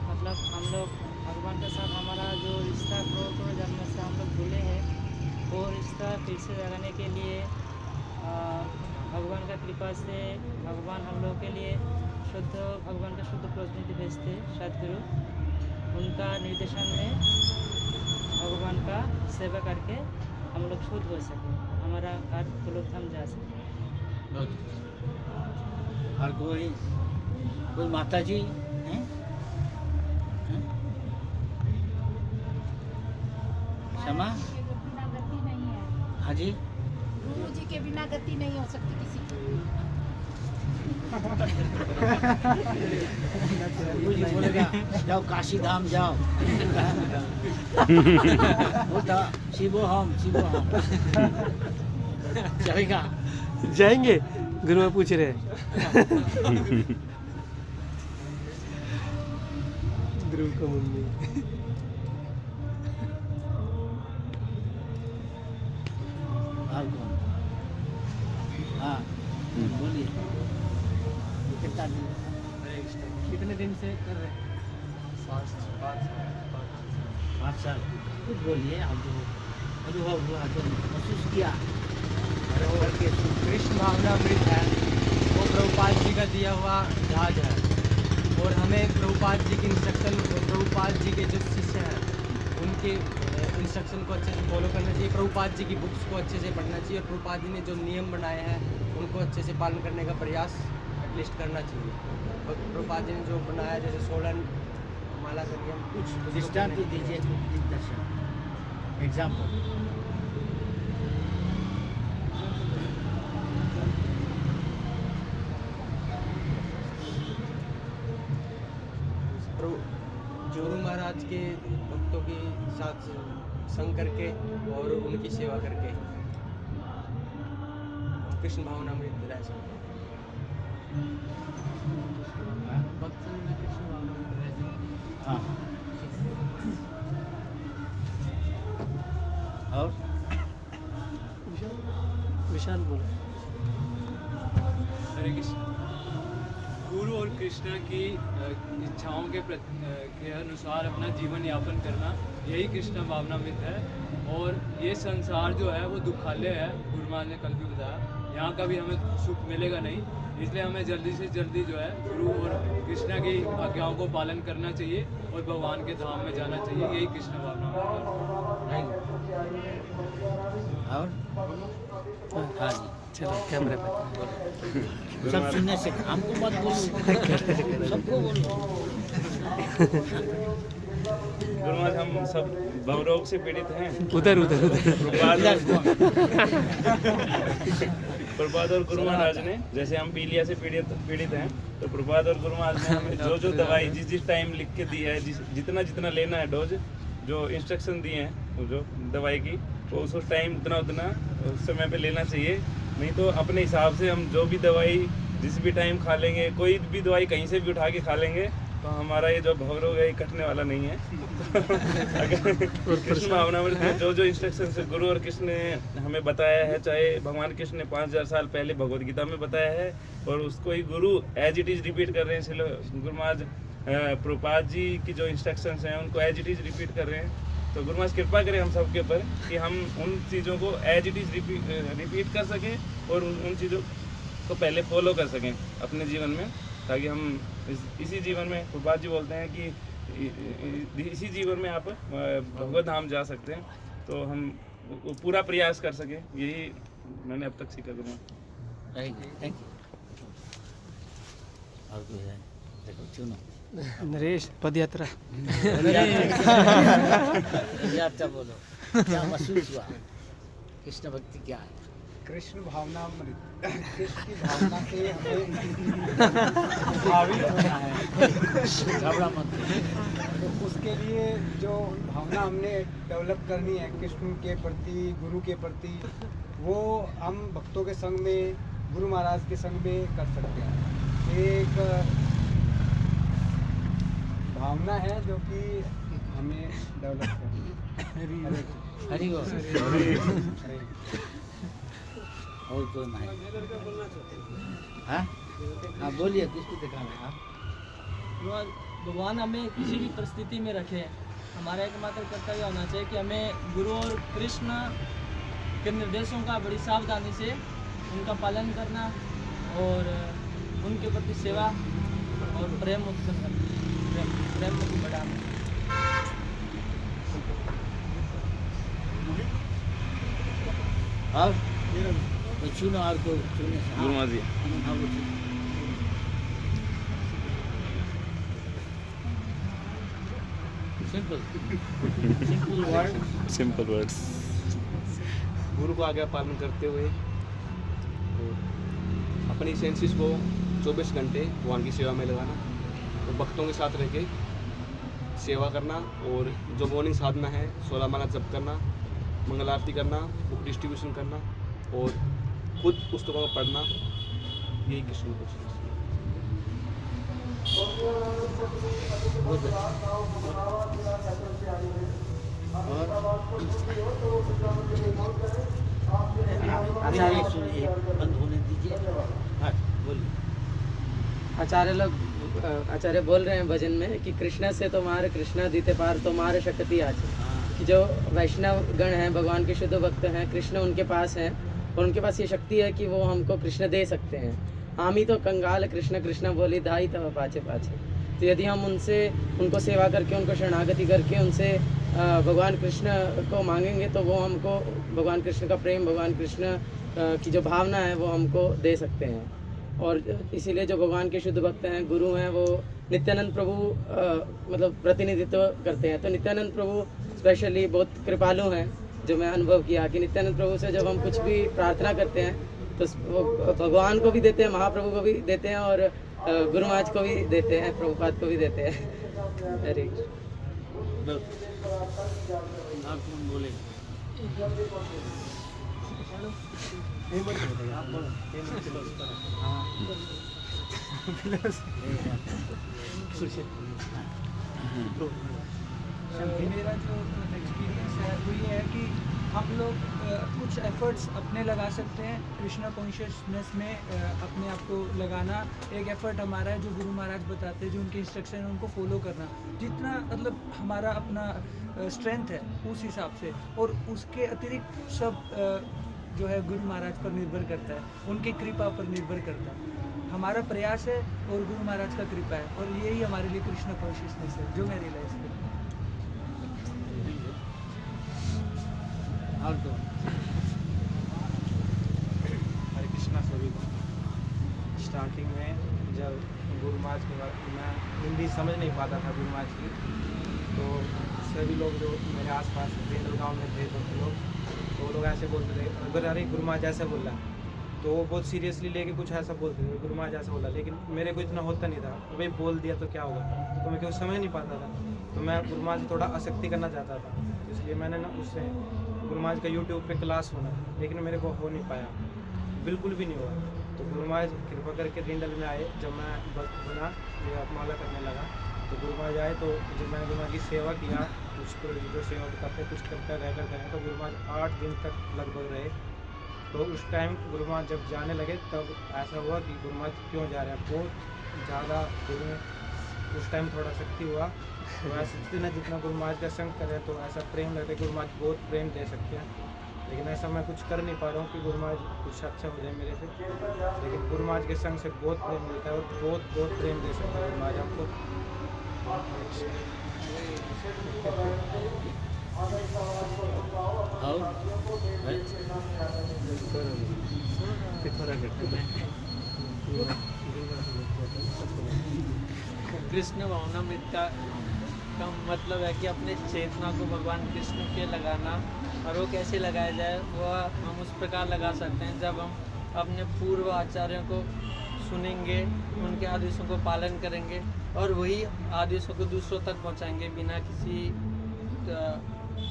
Speaker 14: मतलब हम लोग भगवान के साथ हमारा जो रिश्ता करोड़ जन्म से हम लोग भूले हैं, वो रिश्ता फिर से जगाने के लिए भगवान का कृपा से भगवान हम लोग के लिए भगवान का शुद्ध प्रतिनिधि भेजते सदगुरु, उनका निर्देशन में भगवान का सेवा करके हम लोग शुद्ध हो सके, हमारा कार्य गोलोकधाम जा सके।
Speaker 1: और कोई माता जी हैं? क्षमा? हाँ जी,
Speaker 15: गुरु जी के बिना गति नहीं हो सकती किसी की।
Speaker 1: गुरु जी बोलेगा जाओ काशी धाम जाओ, बोलता शिवो हम चलेगा।
Speaker 13: जाएंगे? गुरु में पूछ रहे हैं। ध्रुव का मम्मी।
Speaker 1: और कौन? हाँ बोलिए, कितना दिन?
Speaker 13: कितने दिन से कर रहे हैं?
Speaker 1: 5 साल। कुछ बोलिए, आप जो अनुभव हुआ, जो महसूस किया।
Speaker 7: कृष्ण भावनामृत है, वो प्रभुपाद जी का दिया हुआ जहाज है, और हमें प्रभुपाद जी की इंस्ट्रक्शन, प्रभुपाद जी के जो शिष्य हैं उनके इंस्ट्रक्शन को अच्छे से फॉलो करना चाहिए, प्रभुपाद जी की बुक्स को अच्छे से पढ़ना चाहिए, और प्रभुपाद जी ने जो नियम बनाए हैं उनको अच्छे से पालन करने का प्रयास एटलीस्ट करना चाहिए। और प्रभुपाद जी ने जो बनाया जैसे 16 माला का नियम,
Speaker 1: कुछ दृष्टांत दीजिए, कुछ दिग्दर्शन, एग्जाम्पल।
Speaker 7: गुरु महाराज के भक्तों के साथ संग करके और उनकी सेवा करके कृष्ण भावनामृत रह सकते हैं। भक्त संग में कृष्ण भावनामृत रह सकते हैं।
Speaker 1: हाँ। और
Speaker 13: विशाल बोलो।
Speaker 16: हरे कृष्ण। गुरु और कृष्ण की इच्छाओं के अनुसार अपना जीवन यापन करना, यही कृष्ण भावनामृत है। और ये संसार जो है वो दुखालय है, गुरु महाराज ने कल भी बताया, यहाँ का भी हमें सुख मिलेगा नहीं, इसलिए हमें जल्दी से जल्दी जो है गुरु और कृष्ण की आज्ञाओं को पालन करना चाहिए और भगवान के धाम में जाना चाहिए, यही कृष्ण भावनामृत है।
Speaker 1: और हाँ जी,
Speaker 13: चलो कैमरे पे
Speaker 1: सब सुनने से, हमको मत बोलो, सबको बोलो।
Speaker 17: गुरु महाराज, हम सब भवरोग से पीड़ित हैं।
Speaker 13: उधर उधर
Speaker 17: प्रभात और गुरु महाराज ने, जैसे हम पीलिया से पीड़ित हैं, तो प्रभात और गुरु महाराज ने हमें जो दवाई जिस टाइम लिख के दी है, जितना लेना है डोज, जो इंस्ट्रक्शन दिए हैं जो दवाई की, वो उस टाइम उतना उस समय पे लेना चाहिए। नहीं तो अपने हिसाब से हम जो भी दवाई जिस भी टाइम खा लेंगे, कोई भी दवाई कहीं से भी उठा के खा लेंगे, तो हमारा ये जो भवरोग है ये कटने वाला नहीं है। अगर कृष्ण भावनामृत में जो इंस्ट्रक्शन से गुरु और कृष्ण ने हमें बताया है, चाहे भगवान कृष्ण ने 5000 साल पहले भगवद गीता में बताया है, और उसको ही गुरु एज इट इज़ रिपीट कर रहे हैं। गुरु महाराज प्रभुपाद जी की जो इंस्ट्रक्शंस हैं उनको एज इट इज़ रिपीट कर रहे हैं। तो गुरु महाराज कृपा करें हम सब के ऊपर कि हम उन चीज़ों को एज इट इज़ रिपीट कर सकें और उन चीज़ों को पहले फॉलो कर सकें अपने जीवन में, ताकि हम इसी जीवन में, प्रभुपाद जी बोलते हैं कि इसी जीवन में आप भगवत धाम जा सकते हैं। तो हम पूरा प्रयास कर सकें, यही मैंने अब तक सीखा। Guru Maharaj
Speaker 1: thank you. और कोई है? देखो चुनो।
Speaker 13: नरेश पद यात्रा।
Speaker 1: यात्रा बोलो, क्या महसूस हुआ? कृष्ण भक्ति क्या है?
Speaker 18: कृष्ण भावनामृत, कृष्ण की भावना से हमें भावित होना है,
Speaker 1: घबरा मत।
Speaker 18: तो उसके लिए जो भावना हमने डेवलप करनी है कृष्ण के प्रति, गुरु के प्रति, वो हम भक्तों के संग में, गुरु महाराज के संग में कर सकते हैं। एक भावना है जो कि हमें डेवलप करनी है।
Speaker 1: हरि बोल।
Speaker 18: हरि।
Speaker 1: और तो नहीं। हाँ हाँ बोलिए, किसको दिखाना है आप?
Speaker 13: भगवान हमें किसी भी परिस्थिति में रखे, हमारा एकमात्र कर्तव्य होना चाहिए कि हमें गुरु और कृष्ण के निर्देशों का बड़ी सावधानी से उनका पालन करना और उनके प्रति सेवा और प्रेम उत्पन्न करना, प्रेम को बढ़ाना।
Speaker 1: और तो चुनो और को चुने।
Speaker 17: गुरु महाराज जी।
Speaker 1: हाँ वो सिंपल वर्ड।
Speaker 17: Simple words.
Speaker 19: गुरु को आज्ञा पालन करते हुए अपनी सेंसेस को 24 घंटे भगवान की सेवा में लगाना और भक्तों के साथ रह के सेवा करना, और जो मॉर्निंग साधना है 16 माला जप करना, मंगल आरती करना, बुक डिस्ट्रीब्यूशन करना और खुद पुस्तकों को पढ़ना, यही कृष्ण को
Speaker 1: आचार्य सुनिए, बंद होने दीजिए। हाँ बोलिए।
Speaker 13: आचार्य बोल रहे हैं भजन में कि कृष्णा से तुम्हारे कृष्णा दीते पार तुम्हारे शक्ति आज, कि जो वैष्णव गण हैं, भगवान के शुद्ध भक्त हैं, कृष्ण उनके पास हैं और उनके पास ये शक्ति है कि वो हमको कृष्ण दे सकते हैं। हम ही तो कंगाल कृष्ण कृष्ण बोली दाई तब पाछे पाछे। तो यदि हम उनको सेवा करके, उनको शरणागति करके उनसे भगवान कृष्ण को मांगेंगे तो वो हमको भगवान कृष्ण का प्रेम, भगवान कृष्ण की जो भावना है वो हमको दे सकते हैं। और इसीलिए जो भगवान के शुद्ध भक्त हैं, गुरु हैं, वो नित्यानंद प्रभु मतलब प्रतिनिधित्व करते हैं। तो नित्यानंद प्रभु स्पेशली बहुत कृपालु हैं, जो मैं अनुभव किया कि नित्यानंद प्रभु से जब हम कुछ भी प्रार्थना करते हैं तो वो भगवान को भी देते हैं, महाप्रभु को भी देते हैं और गुरु महाराज को भी देते हैं, प्रभुपाद को भी देते हैं। हरे
Speaker 1: आप कौन बोले?
Speaker 4: मेरा जो एक्सपीरियंस है वो ये है कि हम लोग कुछ एफर्ट्स अपने लगा सकते हैं कृष्णा कॉन्शियसनेस में अपने आप को लगाना। एक एफर्ट हमारा है जो गुरु महाराज बताते हैं, जो उनके इंस्ट्रक्शन है उनको फॉलो करना, जितना मतलब हमारा अपना स्ट्रेंथ है उस हिसाब से, और उसके अतिरिक्त सब जो है गुरु महाराज पर निर्भर करता है, उनकी कृपा पर निर्भर करता है। हमारा प्रयास है और गुरु महाराज का कृपा है, और यही हमारे लिए कृष्णा कॉन्शियसनेस है जो मैं रियलाइज कर।
Speaker 1: और तो
Speaker 10: हरे कृष्णा सभी को। स्टार्टिंग में जब गुरु महाराज के बाद मैं हिंदी समझ नहीं पाता था गुरु महाराज की, तो सभी लोग जो मेरे आसपास बेंदल गाँव में थे तो लोग, तो वो लोग ऐसे बोलते थे अगर अरे गुरु महाराज ऐसा बोल रहा, तो वो बहुत सीरियसली लेके कुछ ऐसा बोलते थे गुरु महाराज ऐसा बोला, लेकिन मेरे को इतना होता नहीं था, तो भाई बोल दिया तो क्या होगा, तो मैं कुछ समझ नहीं पाता था। तो मैं गुरु महाराज से थोड़ा आसक्ति करना चाहता था, इसलिए मैंने ना उससे गुरु महाराज का यूट्यूब पे क्लास होना, लेकिन मेरे को हो नहीं पाया, बिल्कुल भी नहीं हुआ। तो गुरु महाराज कृपा करके रिंडल में आए, जब मैं भक्त बना ये माला करने लगा, तो गुरु महाराज आए, तो जब मैंने गुरु महाराज की सेवा किया, कुछ जो सेवा करते कुछ करते रहकर करें, तो गुरु महाराज 8 दिन तक लगभग रहे। तो उस टाइम गुरु महाराज जब जाने लगे तब ऐसा हुआ कि गुरु महाराज क्यों जा रहे हैं, बहुत ज़्यादा गुरु में उस टाइम थोड़ा शक्ति हुआ। तो ऐसे जितना गुरु महाराज का संग करें तो ऐसा प्रेम लगता है, गुरु महाराज बहुत प्रेम दे सकते हैं, लेकिन ऐसा मैं कुछ कर नहीं पा रहा हूँ कि गुरु महाराज कुछ अच्छा हो जाए मेरे से, लेकिन गुरु महाराज के संग से बहुत प्रेम मिलता है और बहुत प्रेम दे सकते हैं गुरु महाराज हमको।
Speaker 13: कृष्ण भावनामृत का मतलब है कि अपने चेतना को भगवान कृष्ण के लगाना, और वो कैसे लगाया जाए वह हम उस प्रकार लगा सकते हैं जब हम अपने पूर्व आचार्यों को सुनेंगे, उनके आदेशों को पालन करेंगे और वही आदेशों को दूसरों तक पहुंचाएंगे बिना किसी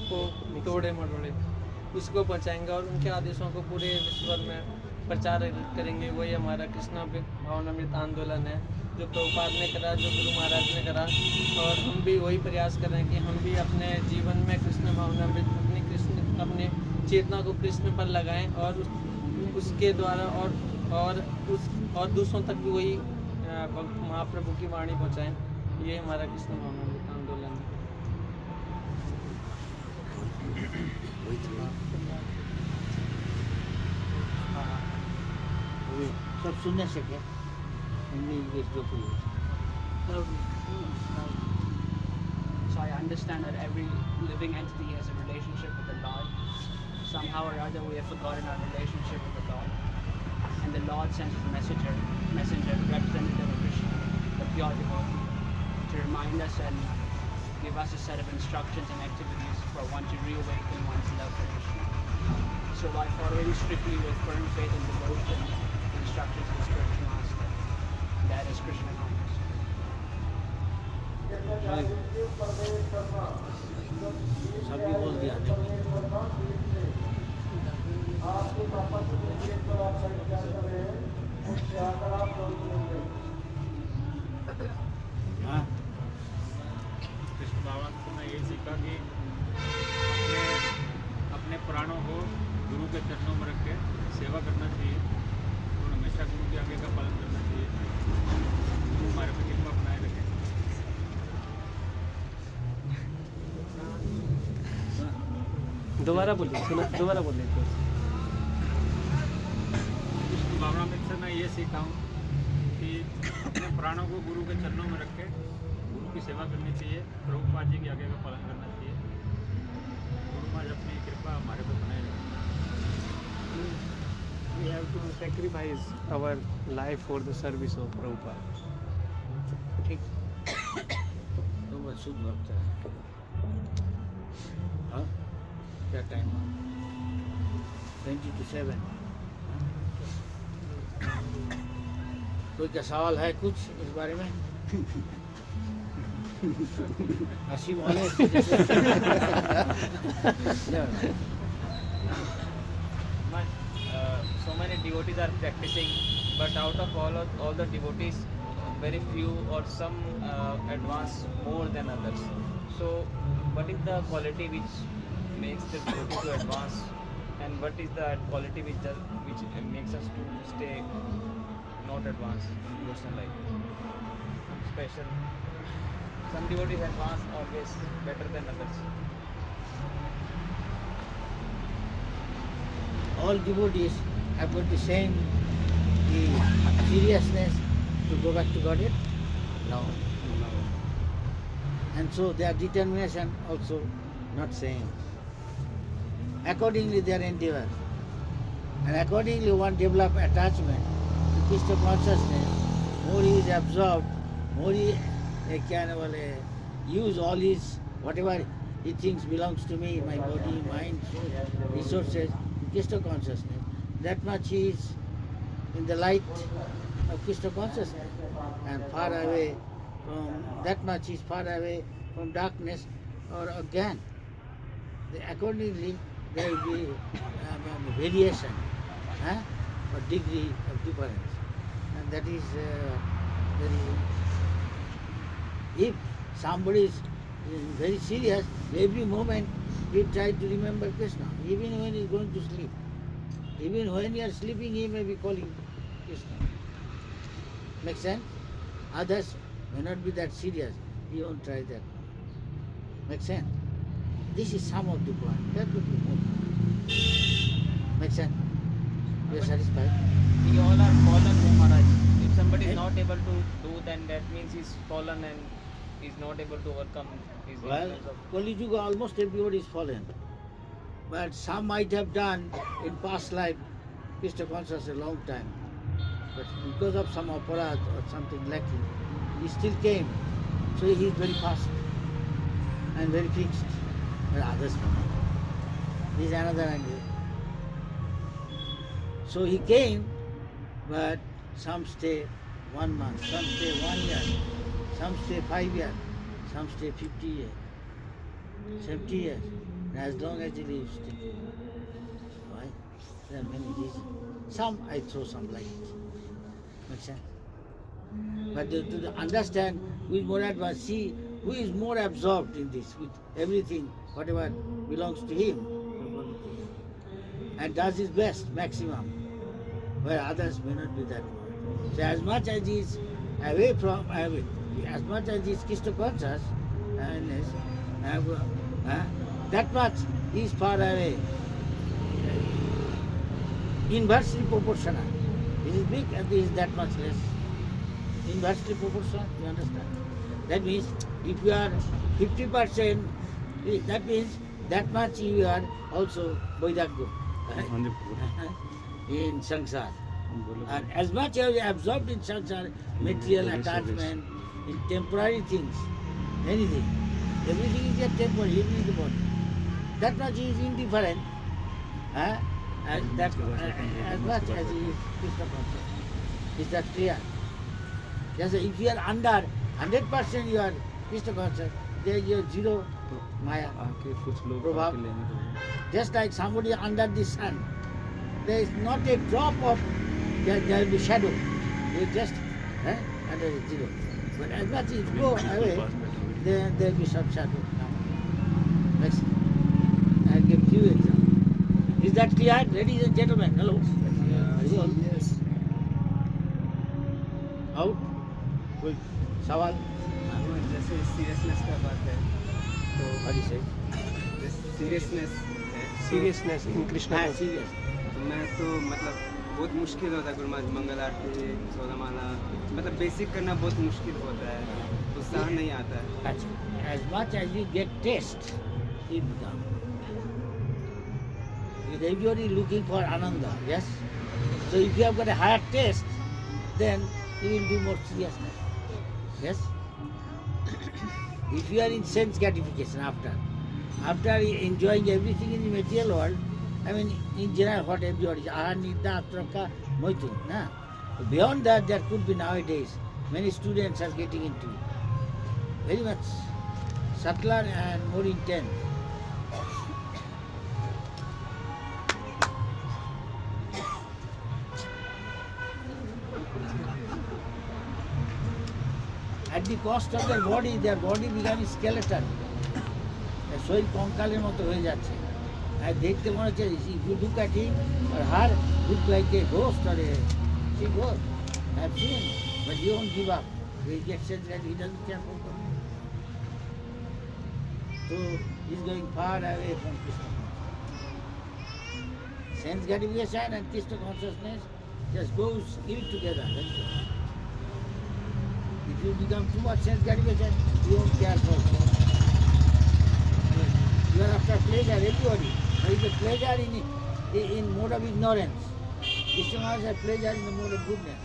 Speaker 13: को तोड़े मरोड़े, उसको पहुंचाएंगे और उनके आदेशों को पूरे विश्व में
Speaker 7: प्रचार करेंगे, वही हमारा कृष्णा भावनामृत आंदोलन है जो प्रभुपाद ने करा, जो गुरु महाराज ने करा। और हम भी वही प्रयास कर रहे हैं कि हम भी अपने जीवन में कृष्ण भावनामृत अपनी चेतना को कृष्ण पर लगाएं और उसके द्वारा और दूसरों तक भी वही महाप्रभु की वाणी पहुंचाएं। ये हमारा कृष्ण भावनामृत आंदोलन है।
Speaker 1: सब सुनने से क्या हिंदी इंग्लिश जो कोई
Speaker 20: So I understand that every living entity has a relationship with the Lord. Somehow or other we have forgotten our relationship with the Lord. And the Lord sends a messenger, representative of Krishna, the pure devotee, to remind us and give us a set of instructions and activities for one to reawaken one's love for Krishna. So by following strictly with firm faith and devotion the instructions of the spiritual master, that is Krishna consciousness.
Speaker 1: सभी बोल दिया हाँ
Speaker 2: कृष्ण भगवान को मैं यही सीखा कि अपने प्राणों को गुरु के चरणों में रख के सेवा करना चाहिए और हमेशा गुरु के आगे का पालन करना चाहिए। गुरु हमारे पे कृपा बनाए रखें।
Speaker 7: दोबारा बोलिए, दोबारा बोलिए।
Speaker 2: कृष्ण भावनामृत से मैं ये सीखा हूँ कि अपने प्राणों को गुरु के चरणों में रख के गुरु की सेवा करनी चाहिए, प्रभुपाद जी की आज्ञा का पालन करना चाहिए। गुरु महाराज अपनी कृपा हमारे पे बनाए रखें।
Speaker 5: We have to sacrifice our life for the service of Prabhupada.
Speaker 1: ठीक तो बस शुद्ध वक्त है। हाँ क्या टाइम 7:20 कोई क्या सवाल है कुछ इस बारे में? हंसी वाले
Speaker 3: So many devotees are practicing, but out of all the devotees, very few or some advance more than others. So, what is the quality which makes the devotee to advance, and what is the quality which makes us to stay not advance in devotional life? Special. Some devotees advance always better than others.
Speaker 1: All devotees have got the same seriousness to go back to Godhead? No. And so their determination also not same. Accordingly their endeavor. And accordingly one develop attachment to Krishna consciousness, more he is absorbed, more he can use all his, whatever he thinks belongs to me, my body, mind, soul, resources, Krishna consciousness. That much he is in the light of Krishna consciousness, and far away from that much is far away from darkness or again. Accordingly, there will be variation or degree of difference, and that is if somebody is very serious, every moment he try to remember Krishna, even when he is going to sleep. Even when you are sleeping, he may be calling Krishna. Make sense? Others may not be that serious. He won't try that. Make sense? This is some of the point. That would be more. Make sense? You are satisfied?
Speaker 3: We all are fallen, Maharaj. If somebody is not able to do, then that means he is fallen and is not able to overcome his
Speaker 1: Well,
Speaker 3: ignorance of.
Speaker 1: Kali Yuga, almost everybody is fallen. But some might have done in past life Krishna consciousness a long time. But because of some aparat or something lacking, he still came. So he is very fast and very fixed. But others may not. This is another angle. So he came, but some stay 1 month, some stay 1 year, some stay 5 years, some stay 50 years, 70 years. And as long as he lives, still. Why? There are many reasons. some I throw some light. Make sense? But to understand who is more advanced, see who is more absorbed in this, with everything, whatever belongs to him, and does his best, maximum, where others may not be that much. So as much as he is away from, as much as he is Krishna conscious, that much he is far away. Inversely proportional. This is big and this is that much less. Inversely proportional, you understand? That means if you are 50%, that means that much you are also Vaidagya in Sansar. And as much as you are absorbed in Sansar, material attachment, in temporary things, anything, everything is just temporary, even in the body. That much is indifferent. And that as much as he is Krishna conscious. Is that clear? Just if you are under 100% you are Krishna conscious, then you are zero Maya. Prabhav. Just like somebody under the sun, there is not a drop of, there will be shadow. You just under zero. But as much as you go away, then there will be some shadow. Next, I'll give you an example. Is that clear, ladies and gentlemen? Hello. Yes. Out. कोई सवाल?
Speaker 11: जैसे seriousness का बात है तो
Speaker 1: हरी से
Speaker 11: seriousness इन Krishna serious मैं तो मतलब बहुत मुश्किल होता है गुरु महाराज मंगल आरती सोलमाला मतलब बेसिक करना बहुत मुश्किल होता है उत्साह नहीं आता है
Speaker 1: as much as you get taste it becomes everybody looking for Ananda, yes? So if you have got a higher taste, then you will do more seriousness, yes? If you are in sense gratification after enjoying everything in the material world, I mean in general what everybody is, Ahar, Nidda, Atraka, Moitun, na? Beyond that there could be nowadays, many students are getting into it. Very much subtler and more intense. At the cost of their body becomes skeleton. শরীর কঙ্কালের মতো হয়ে যাচ্ছে আর দেখতে মনে হচ্ছে if you look at him or her look like a ghost or a she ghost. I've seen, but he won't give up. He gets sense that he doesn't care for God. So he's going far away from Krishna. Sense gratification and Krishna consciousness just goes ill together. That's it. If you become too much sense gratification, you won't care for God. You are after pleasure, everybody. But if the pleasure in mode of ignorance, Krishna has pleasure in the mode of goodness.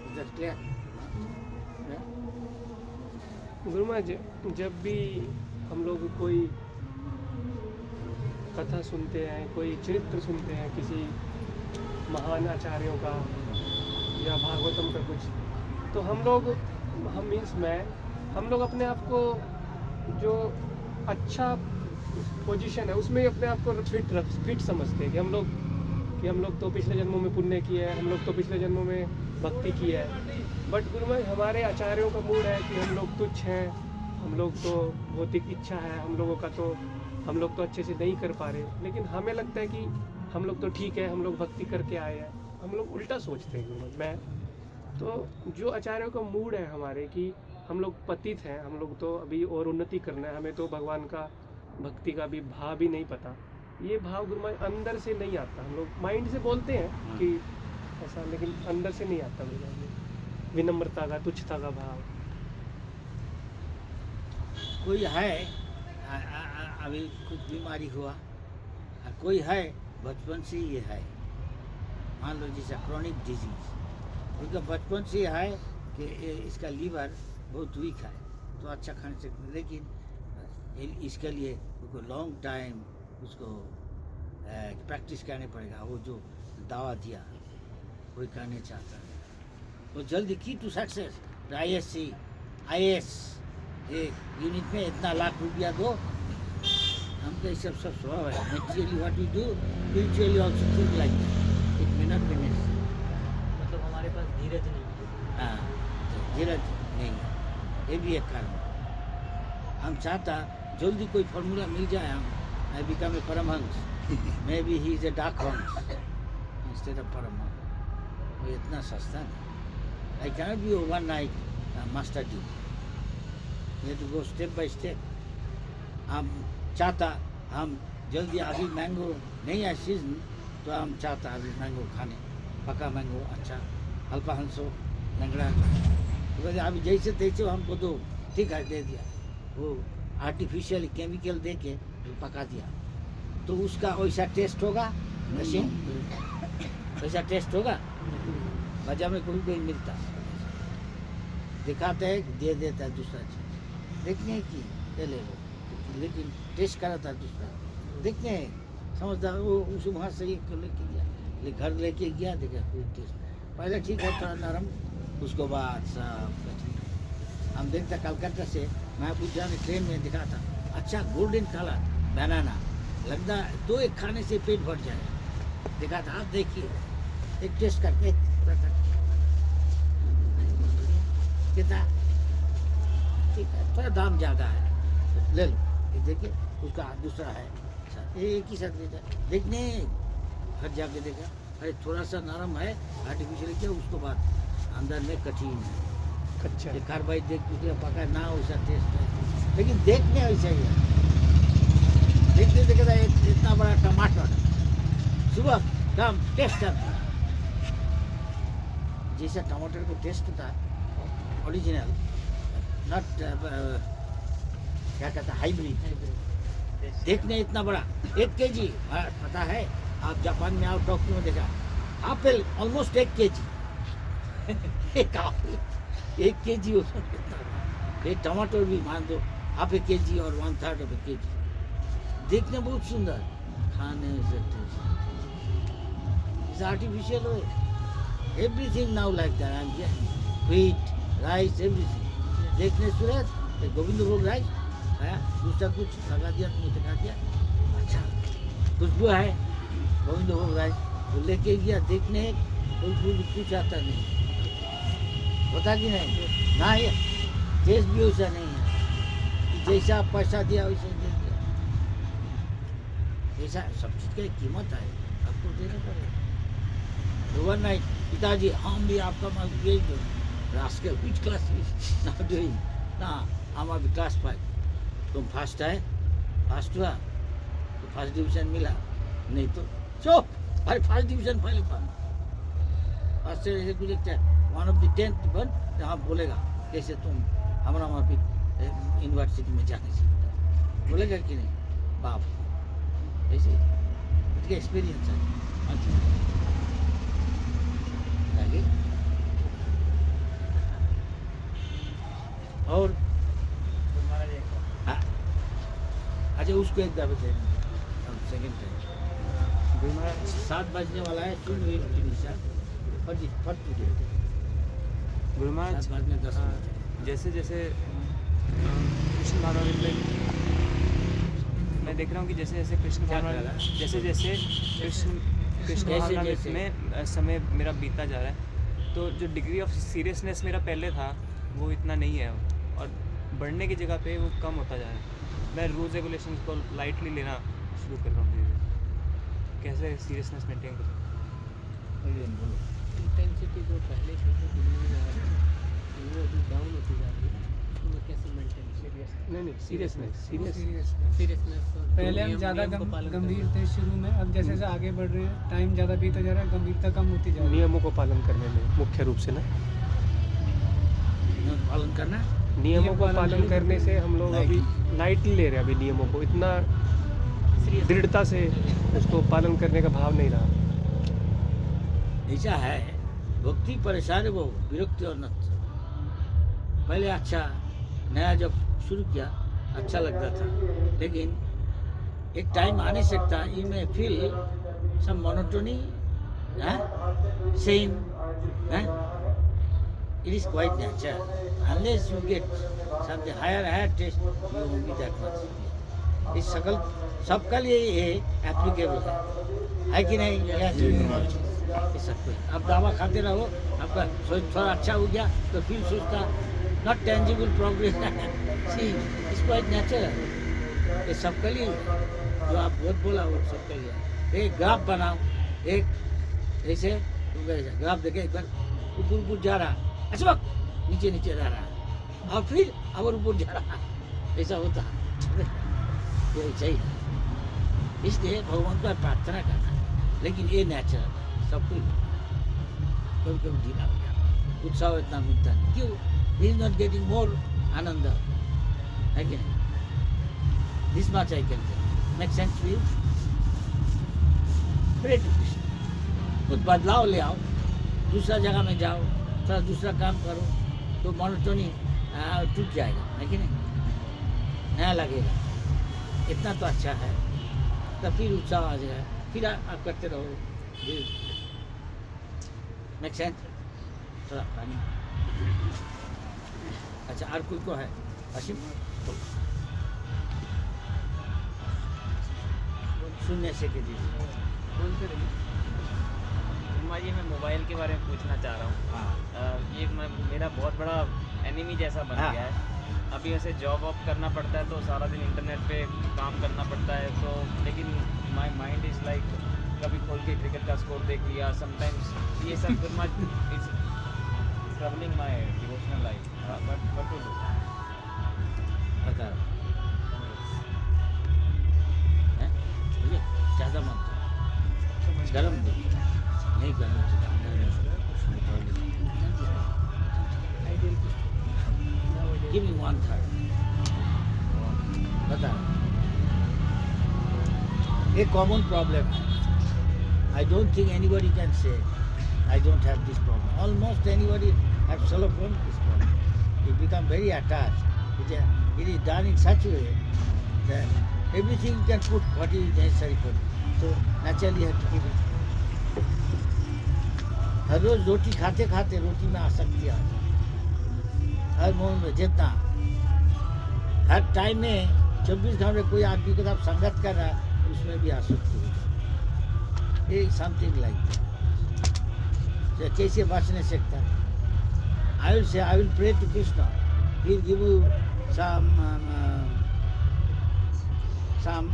Speaker 1: Is that clear? Yeah?
Speaker 2: Guru Maharaj जब भी हम लोग कोई कथा सुनते हैं कोई चरित्र सुनते हैं किसी महान आचार्यों का या भागवतम का कुछ तो हम लोग अपने आप को जो अच्छा पोजीशन है उसमें अपने आप को फिट समझते हैं कि हम लोग तो पिछले जन्मों में पुण्य किया है हम लोग तो पिछले जन्मों में भक्ति किया है बट गुरु महाराज हमारे आचार्यों का मूड है कि हम लोग तुच्छ हैं हम लोग तो भौतिक इच्छा है हम लोग तो अच्छे से नहीं कर पा रहे लेकिन हमें लगता है कि हम लोग तो ठीक है हम लोग भक्ति करके आए हैं हम लोग उल्टा सोचते हैं गुरु महाराज तो जो आचार्यों का मूड है हमारे कि हम लोग पतित हैं हम लोग तो अभी और उन्नति करना है हमें तो भगवान का भक्ति का भी भाव भी नहीं पता ये भाव गुरु महाराज अंदर से नहीं आता हम लोग माइंड से बोलते हैं कि ऐसा लेकिन अंदर से नहीं आता गुरु महाराज विनम्रता का तुच्छता का भाव
Speaker 1: कोई है अभी कुछ बीमारी हुआ कोई है बचपन से ये है मान लो जैसे क्रॉनिक डिजीज उनका बचपन से है कि इसका लीवर बहुत वीक है तो अच्छा खाने से लेकिन इसके लिए उसको लॉन्ग टाइम उसको प्रैक्टिस करने पड़ेगा वो जो दावा दिया कोई करने चाहता है वो जल्दी की टू सक्सेस IAS एक यूनिट में इतना लाख रुपया दो हमका ये सब स्वभाव है. Materially what we do, spiritually also think like that. It may not be necessary.
Speaker 13: मतलब हमारे पास धीरज नहीं है.
Speaker 1: हाँ, धीरज नहीं है. ये भी एक कारण है. हम चाहता जल्दी कोई फॉर्मूला मिल जाए. हम I become a Paramhans. Maybe he is a dark horse instead of Paramhans. वो इतना सस्ता नहीं. I cannot be overnight master deal. We have to go step by step. हम चाहता हम जल्दी अभी मैंगो नहीं है सीजन तो हम चाहता अभी मैंगो खाने पका मैंगो अच्छा हल्का हंसो लंगड़ा तो अभी जैसे तैसे हमको दो ठीक है दे दिया वो आर्टिफिशियल केमिकल दे के पका दिया तो उसका वैसा टेस्ट होगा मशीन वैसा टेस्ट होगा बाजार में कोई कोई मिलता दिखाते है दे देता है दूसरा चीज देखने की ले लो लेकिन टेस्ट करा था दूसरा देखते हैं समझदार वो उस वहाँ से लेके गया घर लेके गया देखा कोई टेस्ट पहले ठीक है थोड़ा नरम उसको बाद सब हम देखते कलकत्ता से मैं पूछ जाने ट्रेन में दिखा था अच्छा गोल्डन कलर बनाना लगता दो एक खाने से पेट भर जाए देखा था आप देखिए एक टेस्ट करके कितना ठीक है थोड़ा दाम ज़्यादा है ले लो ये देखिए उसका दूसरा है एक ही साथ लेता देखने घर जाके देखा अरे थोड़ा सा नरम है आर्टिफिशियल किया उसको बाद अंदर में कठिन है
Speaker 2: कच्चा
Speaker 1: कार्बाइड देख दूसरा पका ना वैसा टेस्ट है लेकिन देखने ऐसा ही है देखते देखते इतना बड़ा टमाटर सुबह कम टेस्ट करता जैसा टमाटर को टेस्ट था ओरिजिनल नॉट क्या कहता हाइब्रिड देखने इतना बड़ा 1 kg पता है आप जापान में आओ टोक्यो में देखा एप्पल ऑलमोस्ट 1 kg 1 kg ये टमाटर भी मान दो हाफ 1 kg और 1/3 of a kg देखने बहुत सुंदर खाने से इस artificial way everything now like that I am wheat rice everything देखने सूरज गोविंद भोग राइस खाया दूसरा कुछ लगा दिया मुझे दिखा दिया अच्छा खुशबू है गोविंद भोग राइस वो लेके गया देखने खुशबू कुछ आता नहीं होता कि नहीं ना ये टेस्ट भी वैसा नहीं है जैसा आप पैसा दिया वैसे दे दिया जैसा सब चीज़ की कीमत है आपको देना पड़ेगा ओवरनाइट पिताजी हम भी आपका मार्क्स भेज दो rascal which class is not doing ना हम अभी क्लास 5 तुम फर्स्ट है फर्स्ट हुआ तो फर्स्ट डिवीजन मिला नहीं तो चुप अरे फर्स्ट डिवीजन पहले पाना फर्स्ट से कुछ एक 1 of the 10th बन जहाँ बोलेगा कैसे तुम हमारा वहाँ यूनिवर्सिटी में जाने से बोलेगा कि नहीं बाप ऐसे उसका एक्सपीरियंस है अच्छा आगे और हाँ अच्छा उसको एक दावे थे सेकेंड टाइम 7 बजने वाला है सुन निशा फट
Speaker 10: गुरु महाराज
Speaker 1: 7 बजने 10
Speaker 10: जैसे जैसे कृष्ण भावनामृत में मैं देख रहा हूँ कि जैसे जैसे कृष्ण भावनामृत जैसे जैसे कृष्ण भावनामृत में समय मेरा बीतता जा रहा है तो जो डिग्री ऑफ सीरियसनेस मेरा पहले था वो इतना नहीं है और बढ़ने की जगह पे वो कम होता जा रहा है मैं रूल्स रेगुलेशंस को लाइटली लेना शुरू कर रहा हूँ धीरे धीरे कैसे सीरियसनेस मेंटेन कर
Speaker 13: इंटेंसिटी जो पहले थी वो अभी डाउन होती जा रही है उसको मैं कैसे मेंटेन
Speaker 2: नहीं सीरियसनेस
Speaker 5: पहले हम ज़्यादा गंभीर थे शुरू में अब जैसे जैसे आगे बढ़ रहे हैं टाइम ज़्यादा बीता जा रहा है गंभीरता कम होती जा रही है
Speaker 2: नियमों को पालन करने में मुख्य रूप से ना
Speaker 1: पालन करना
Speaker 2: नियमों को पालन करने से हम लोग अभी लाइटली ले रहे हैं अभी नियमों को इतना दृढ़ता से उसको पालन करने का भाव नहीं रहा
Speaker 1: ऐसा है भक्ति परेशान है वो विरक्ति और नत पहले अच्छा नया जब शुरू किया अच्छा लगता था लेकिन एक टाइम आ नहीं सकता यू में feel some monotony same it is quite natural unless you get something higher taste you won't be that much इस सकल सबका लिए ये एप्लीकेबल है कि नहीं? ये सबको आप दवा खाते रहो, आपका सोच थोड़ा अच्छा हो गया तो फिर सोचता नॉट टेंजिबल प्रोग्रेस सी इसको एक नेचर ये सबके लिए जो आप बहुत बोला वो सबके लिए। एक ग्राफ बनाओ, एक ऐसे ग्राफ देखे एक बार ऊपर ऊपर जा रहा अच्छा वक्त नीचे नीचे जा रहा और फिर और ऊपर जा रहा, ऐसा होता ये सही है। इसलिए भगवान को प्रार्थना करना, लेकिन ये नेचर सब कुछ कभी कभी ढीला हो गया, उत्साह इतना मिलता नहीं। क्यों? He is not getting more आनंद है कि नहीं? This much I can tell. Make sense to you? Pray to Krishna, कुछ बदलाव ले आओ, दूसरा जगह में जाओ, थोड़ा दूसरा काम करो तो मोनोटोनी टूट जाएगा, है कि नहीं? नया लगेगा, इतना तो अच्छा है, तब फिर उत्साह आ जाएगा, फिर आप करते रहो। Make sense? थोड़ा पानी। अच्छा और कोई को है? असीम सुनने से के दीजिए।
Speaker 3: जी मैं मोबाइल के बारे में पूछना चाह रहा हूँ। ये मेरा बहुत बड़ा एनिमी जैसा बन गया है। अभी ऐसे जॉब वॉब करना पड़ता है तो सारा दिन इंटरनेट पे काम करना पड़ता है, तो लेकिन माय माइंड इज़ लाइक कभी खोल के क्रिकेट का स्कोर देख लिया समटाइम्स, ये सब it's troubling my devotional life, but to do
Speaker 1: बता ज़्यादा मत गरम दो, नहीं गरम Give me 1/3. बता एक कॉमन प्रॉब्लम है। I don't think anybody can say I don't have this problem. Almost anybody have solved from this problem. You become very attached. It is done in such a way that everything you can put what is necessary for you. So naturally you have to give it. हर रोज रोटी खाते खाते रोटी में आसक्ति आ जाए, हर moment में जितना हर time में 24 घंटे में कोई आदमी के साथ संगत कर रहा है उसमें भी आसक्ति हो जाए। ये समथिंग लाइक दैट। कैसे बच नहीं सकता? I will pray to Krishna, he will give you some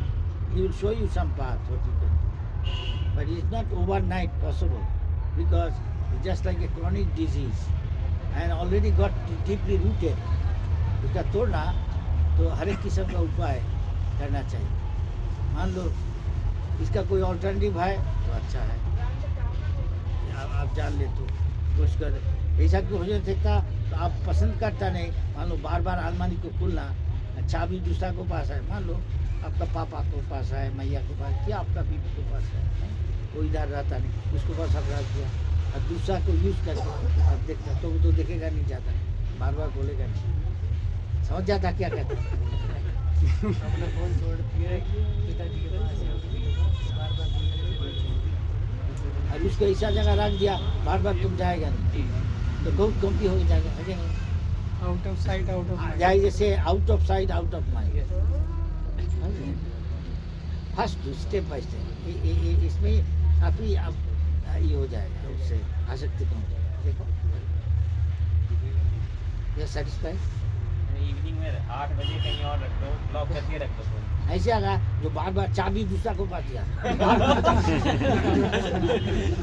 Speaker 1: he will show you some path what you can do, but it's not overnight possible because it's just like a chronic disease and already got deeply rooted. इसका तोड़ना तो हर एक किस्म का उपाय करना चाहिए। मान लो इसका कोई ऑल्टरनेटिव है तो अच्छा है, आप जान ले तो कोशिश कर। ऐसा क्यों हो नहीं सकता? तो आप पसंद करता नहीं, मान लो बार बार अलमारी को खोलना, चाबी दूसरा को पास है, मान लो आपका पापा को पास है, मैया को पास किया, आपका बीबी को पास है, वो इधर रहता नहीं, उसको पास आप रख दिया और दूसरा को यूज़ करके आप देखता तो वो तो देखेगा नहीं जाता, बार बार बोलेगा नहीं, समझ जाता क्या कहता
Speaker 5: अपना फोन छोड़ के पिताजी के पास
Speaker 1: और उसको ऐसा जगह रख दिया बार बार तुम जाएगा नहीं तो बहुत कमती हो जाएगा।
Speaker 5: Out of sight out of
Speaker 1: जाए जैसे out of sight out of mind. First step by step इसमें काफ़ी अब ये हो जाएगा, उससे आसक्ति कम हो जाएगा। देखो ये सेटिस्फाइड
Speaker 3: इवनिंग में 8 बजे कहीं और रख दो, लॉक करके रख दो फोन।
Speaker 1: ऐसे आगा जो बार बार चाबी दूसरा को पास दिया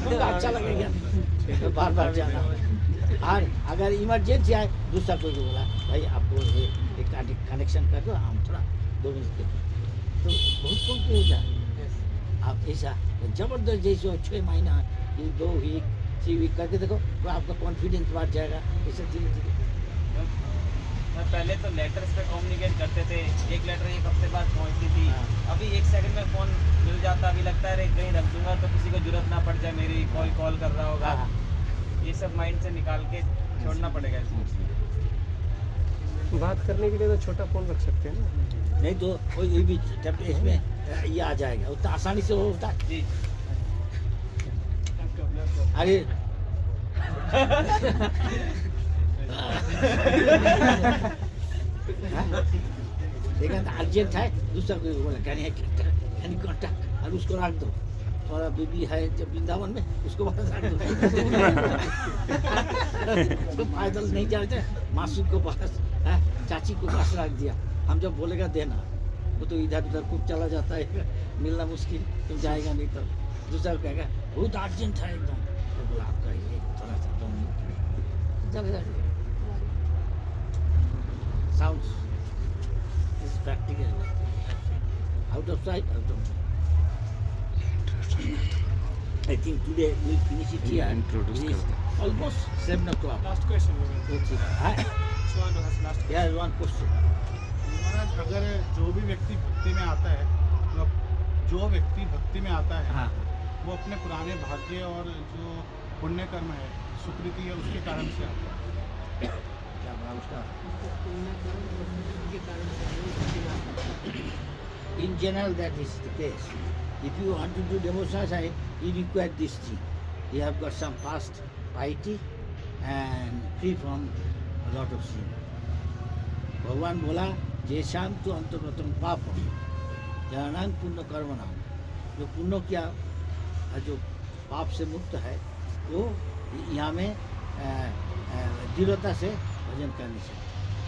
Speaker 1: तो अच्छा लगेगा तो बार बार जाना। और अगर इमरजेंसी आए दूसरा कोई बोला भाई आपको ये एक कनेक्शन कर दो, हम थोड़ा 2 मिनट के तो बहुत कम हो जाए। आप ऐसा जबरदस्त जैसे 6 महीना 2 वीक 3 वीक करके देखो तो आपका कॉन्फिडेंस बढ़ जाएगा। ऐसे धीरे धीरे
Speaker 3: मैं पहले तो लेटर्स पे कम्युनिकेट करते थे, एक लेटर 1 हफ्ते बाद पहुंचती थी, अभी 1 सेकंड में फ़ोन मिल जाता। अभी लगता है कहीं रख दूंगा तो किसी को जरूरत ना पड़ जाए मेरी, कोई कॉल कर रहा होगा। ये सब माइंड से निकाल के छोड़ना पड़ेगा इसमें।
Speaker 5: बात करने के लिए तो छोटा फ़ोन रख सकते हैं ना,
Speaker 1: नहीं तो कोई भी इसमें ये आ जाएगा, उतना आसानी से होता है जी। अरे एक अर्जेंट है, दूसरा कोई बोला कैन कॉन्टैक्ट और उसको रख दो। थोड़ा बीबी है जब वृंदावन में, उसको वहाँ रख दो। उसको पैदल नहीं जाते, मासूक को पास, चाची को पास रख दिया। हम जब बोलेगा देना, वो तो इधर उधर खूब चला जाता है, मिलना मुश्किल, तुम जाएगा नहीं तो दूसरा कहेगा बहुत अर्जेंट है एकदम, तो बोला आपका ये थोड़ा सा दो मिनट चले जाएगा। Sounds is practical. Out of sight, out of mind. I think today we'll finish it here. It is almost 7 o'clock.
Speaker 2: Last question.
Speaker 1: Yeah, one question.
Speaker 8: महाराज, अगर जो भी व्यक्ति भक्ति में आता है, जो व्यक्ति भक्ति में आता है,
Speaker 1: हाँ,
Speaker 8: वो अपने पुराने भाग्य और जो पुण्य कर्म है, सुकृति है, उसके कारण से आता है।
Speaker 1: क्या बोला उसका? In general, that is the case. If you want to do devotional side, you require this thing. You have got some past piety and free from a lot of sin. भगवान बोला जे शांत अंतर्गतम पापम जनांग पुण्य कर्मणाम, जो पुण्य किया जो पाप से मुक्त है वो यहाँ में दृढ़ता से भजन करने से।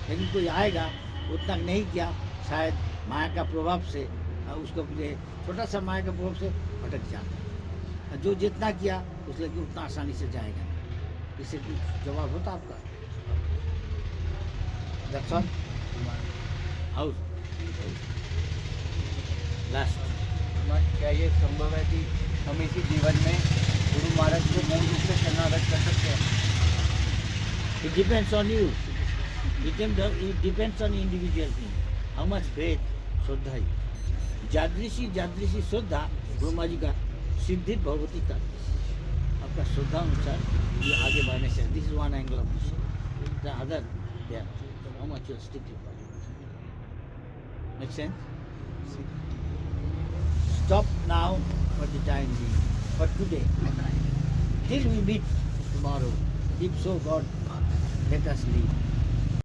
Speaker 1: लेकिन कोई आएगा उतना नहीं किया, शायद माया का प्रभाव से उसको छोटा सा माया के प्रभाव से भटक जाता है। जो जितना किया उसके लिए उतना आसानी से जाएगा नहीं। इससे कुछ जवाब होता आपका? That's all? House. Last.
Speaker 11: क्या ये संभव है कि हम इसी जीवन में गुरु महाराज को मूल रूप से शरणागत कर सकते हैं?
Speaker 1: It depends on you. It depends on individual thing. How much faith, श्रद्धा है। जादृशी श्रद्धा ब्रह्मा जी का सिद्धि भगवती का। आपका श्रद्धा अनुसार ये आगे बढ़ने से। This is one angle of this. The other, there. How much you are sticking for it. Make sense? Stop now for the time being. For today. Till we meet tomorrow. If so, God, let us leave.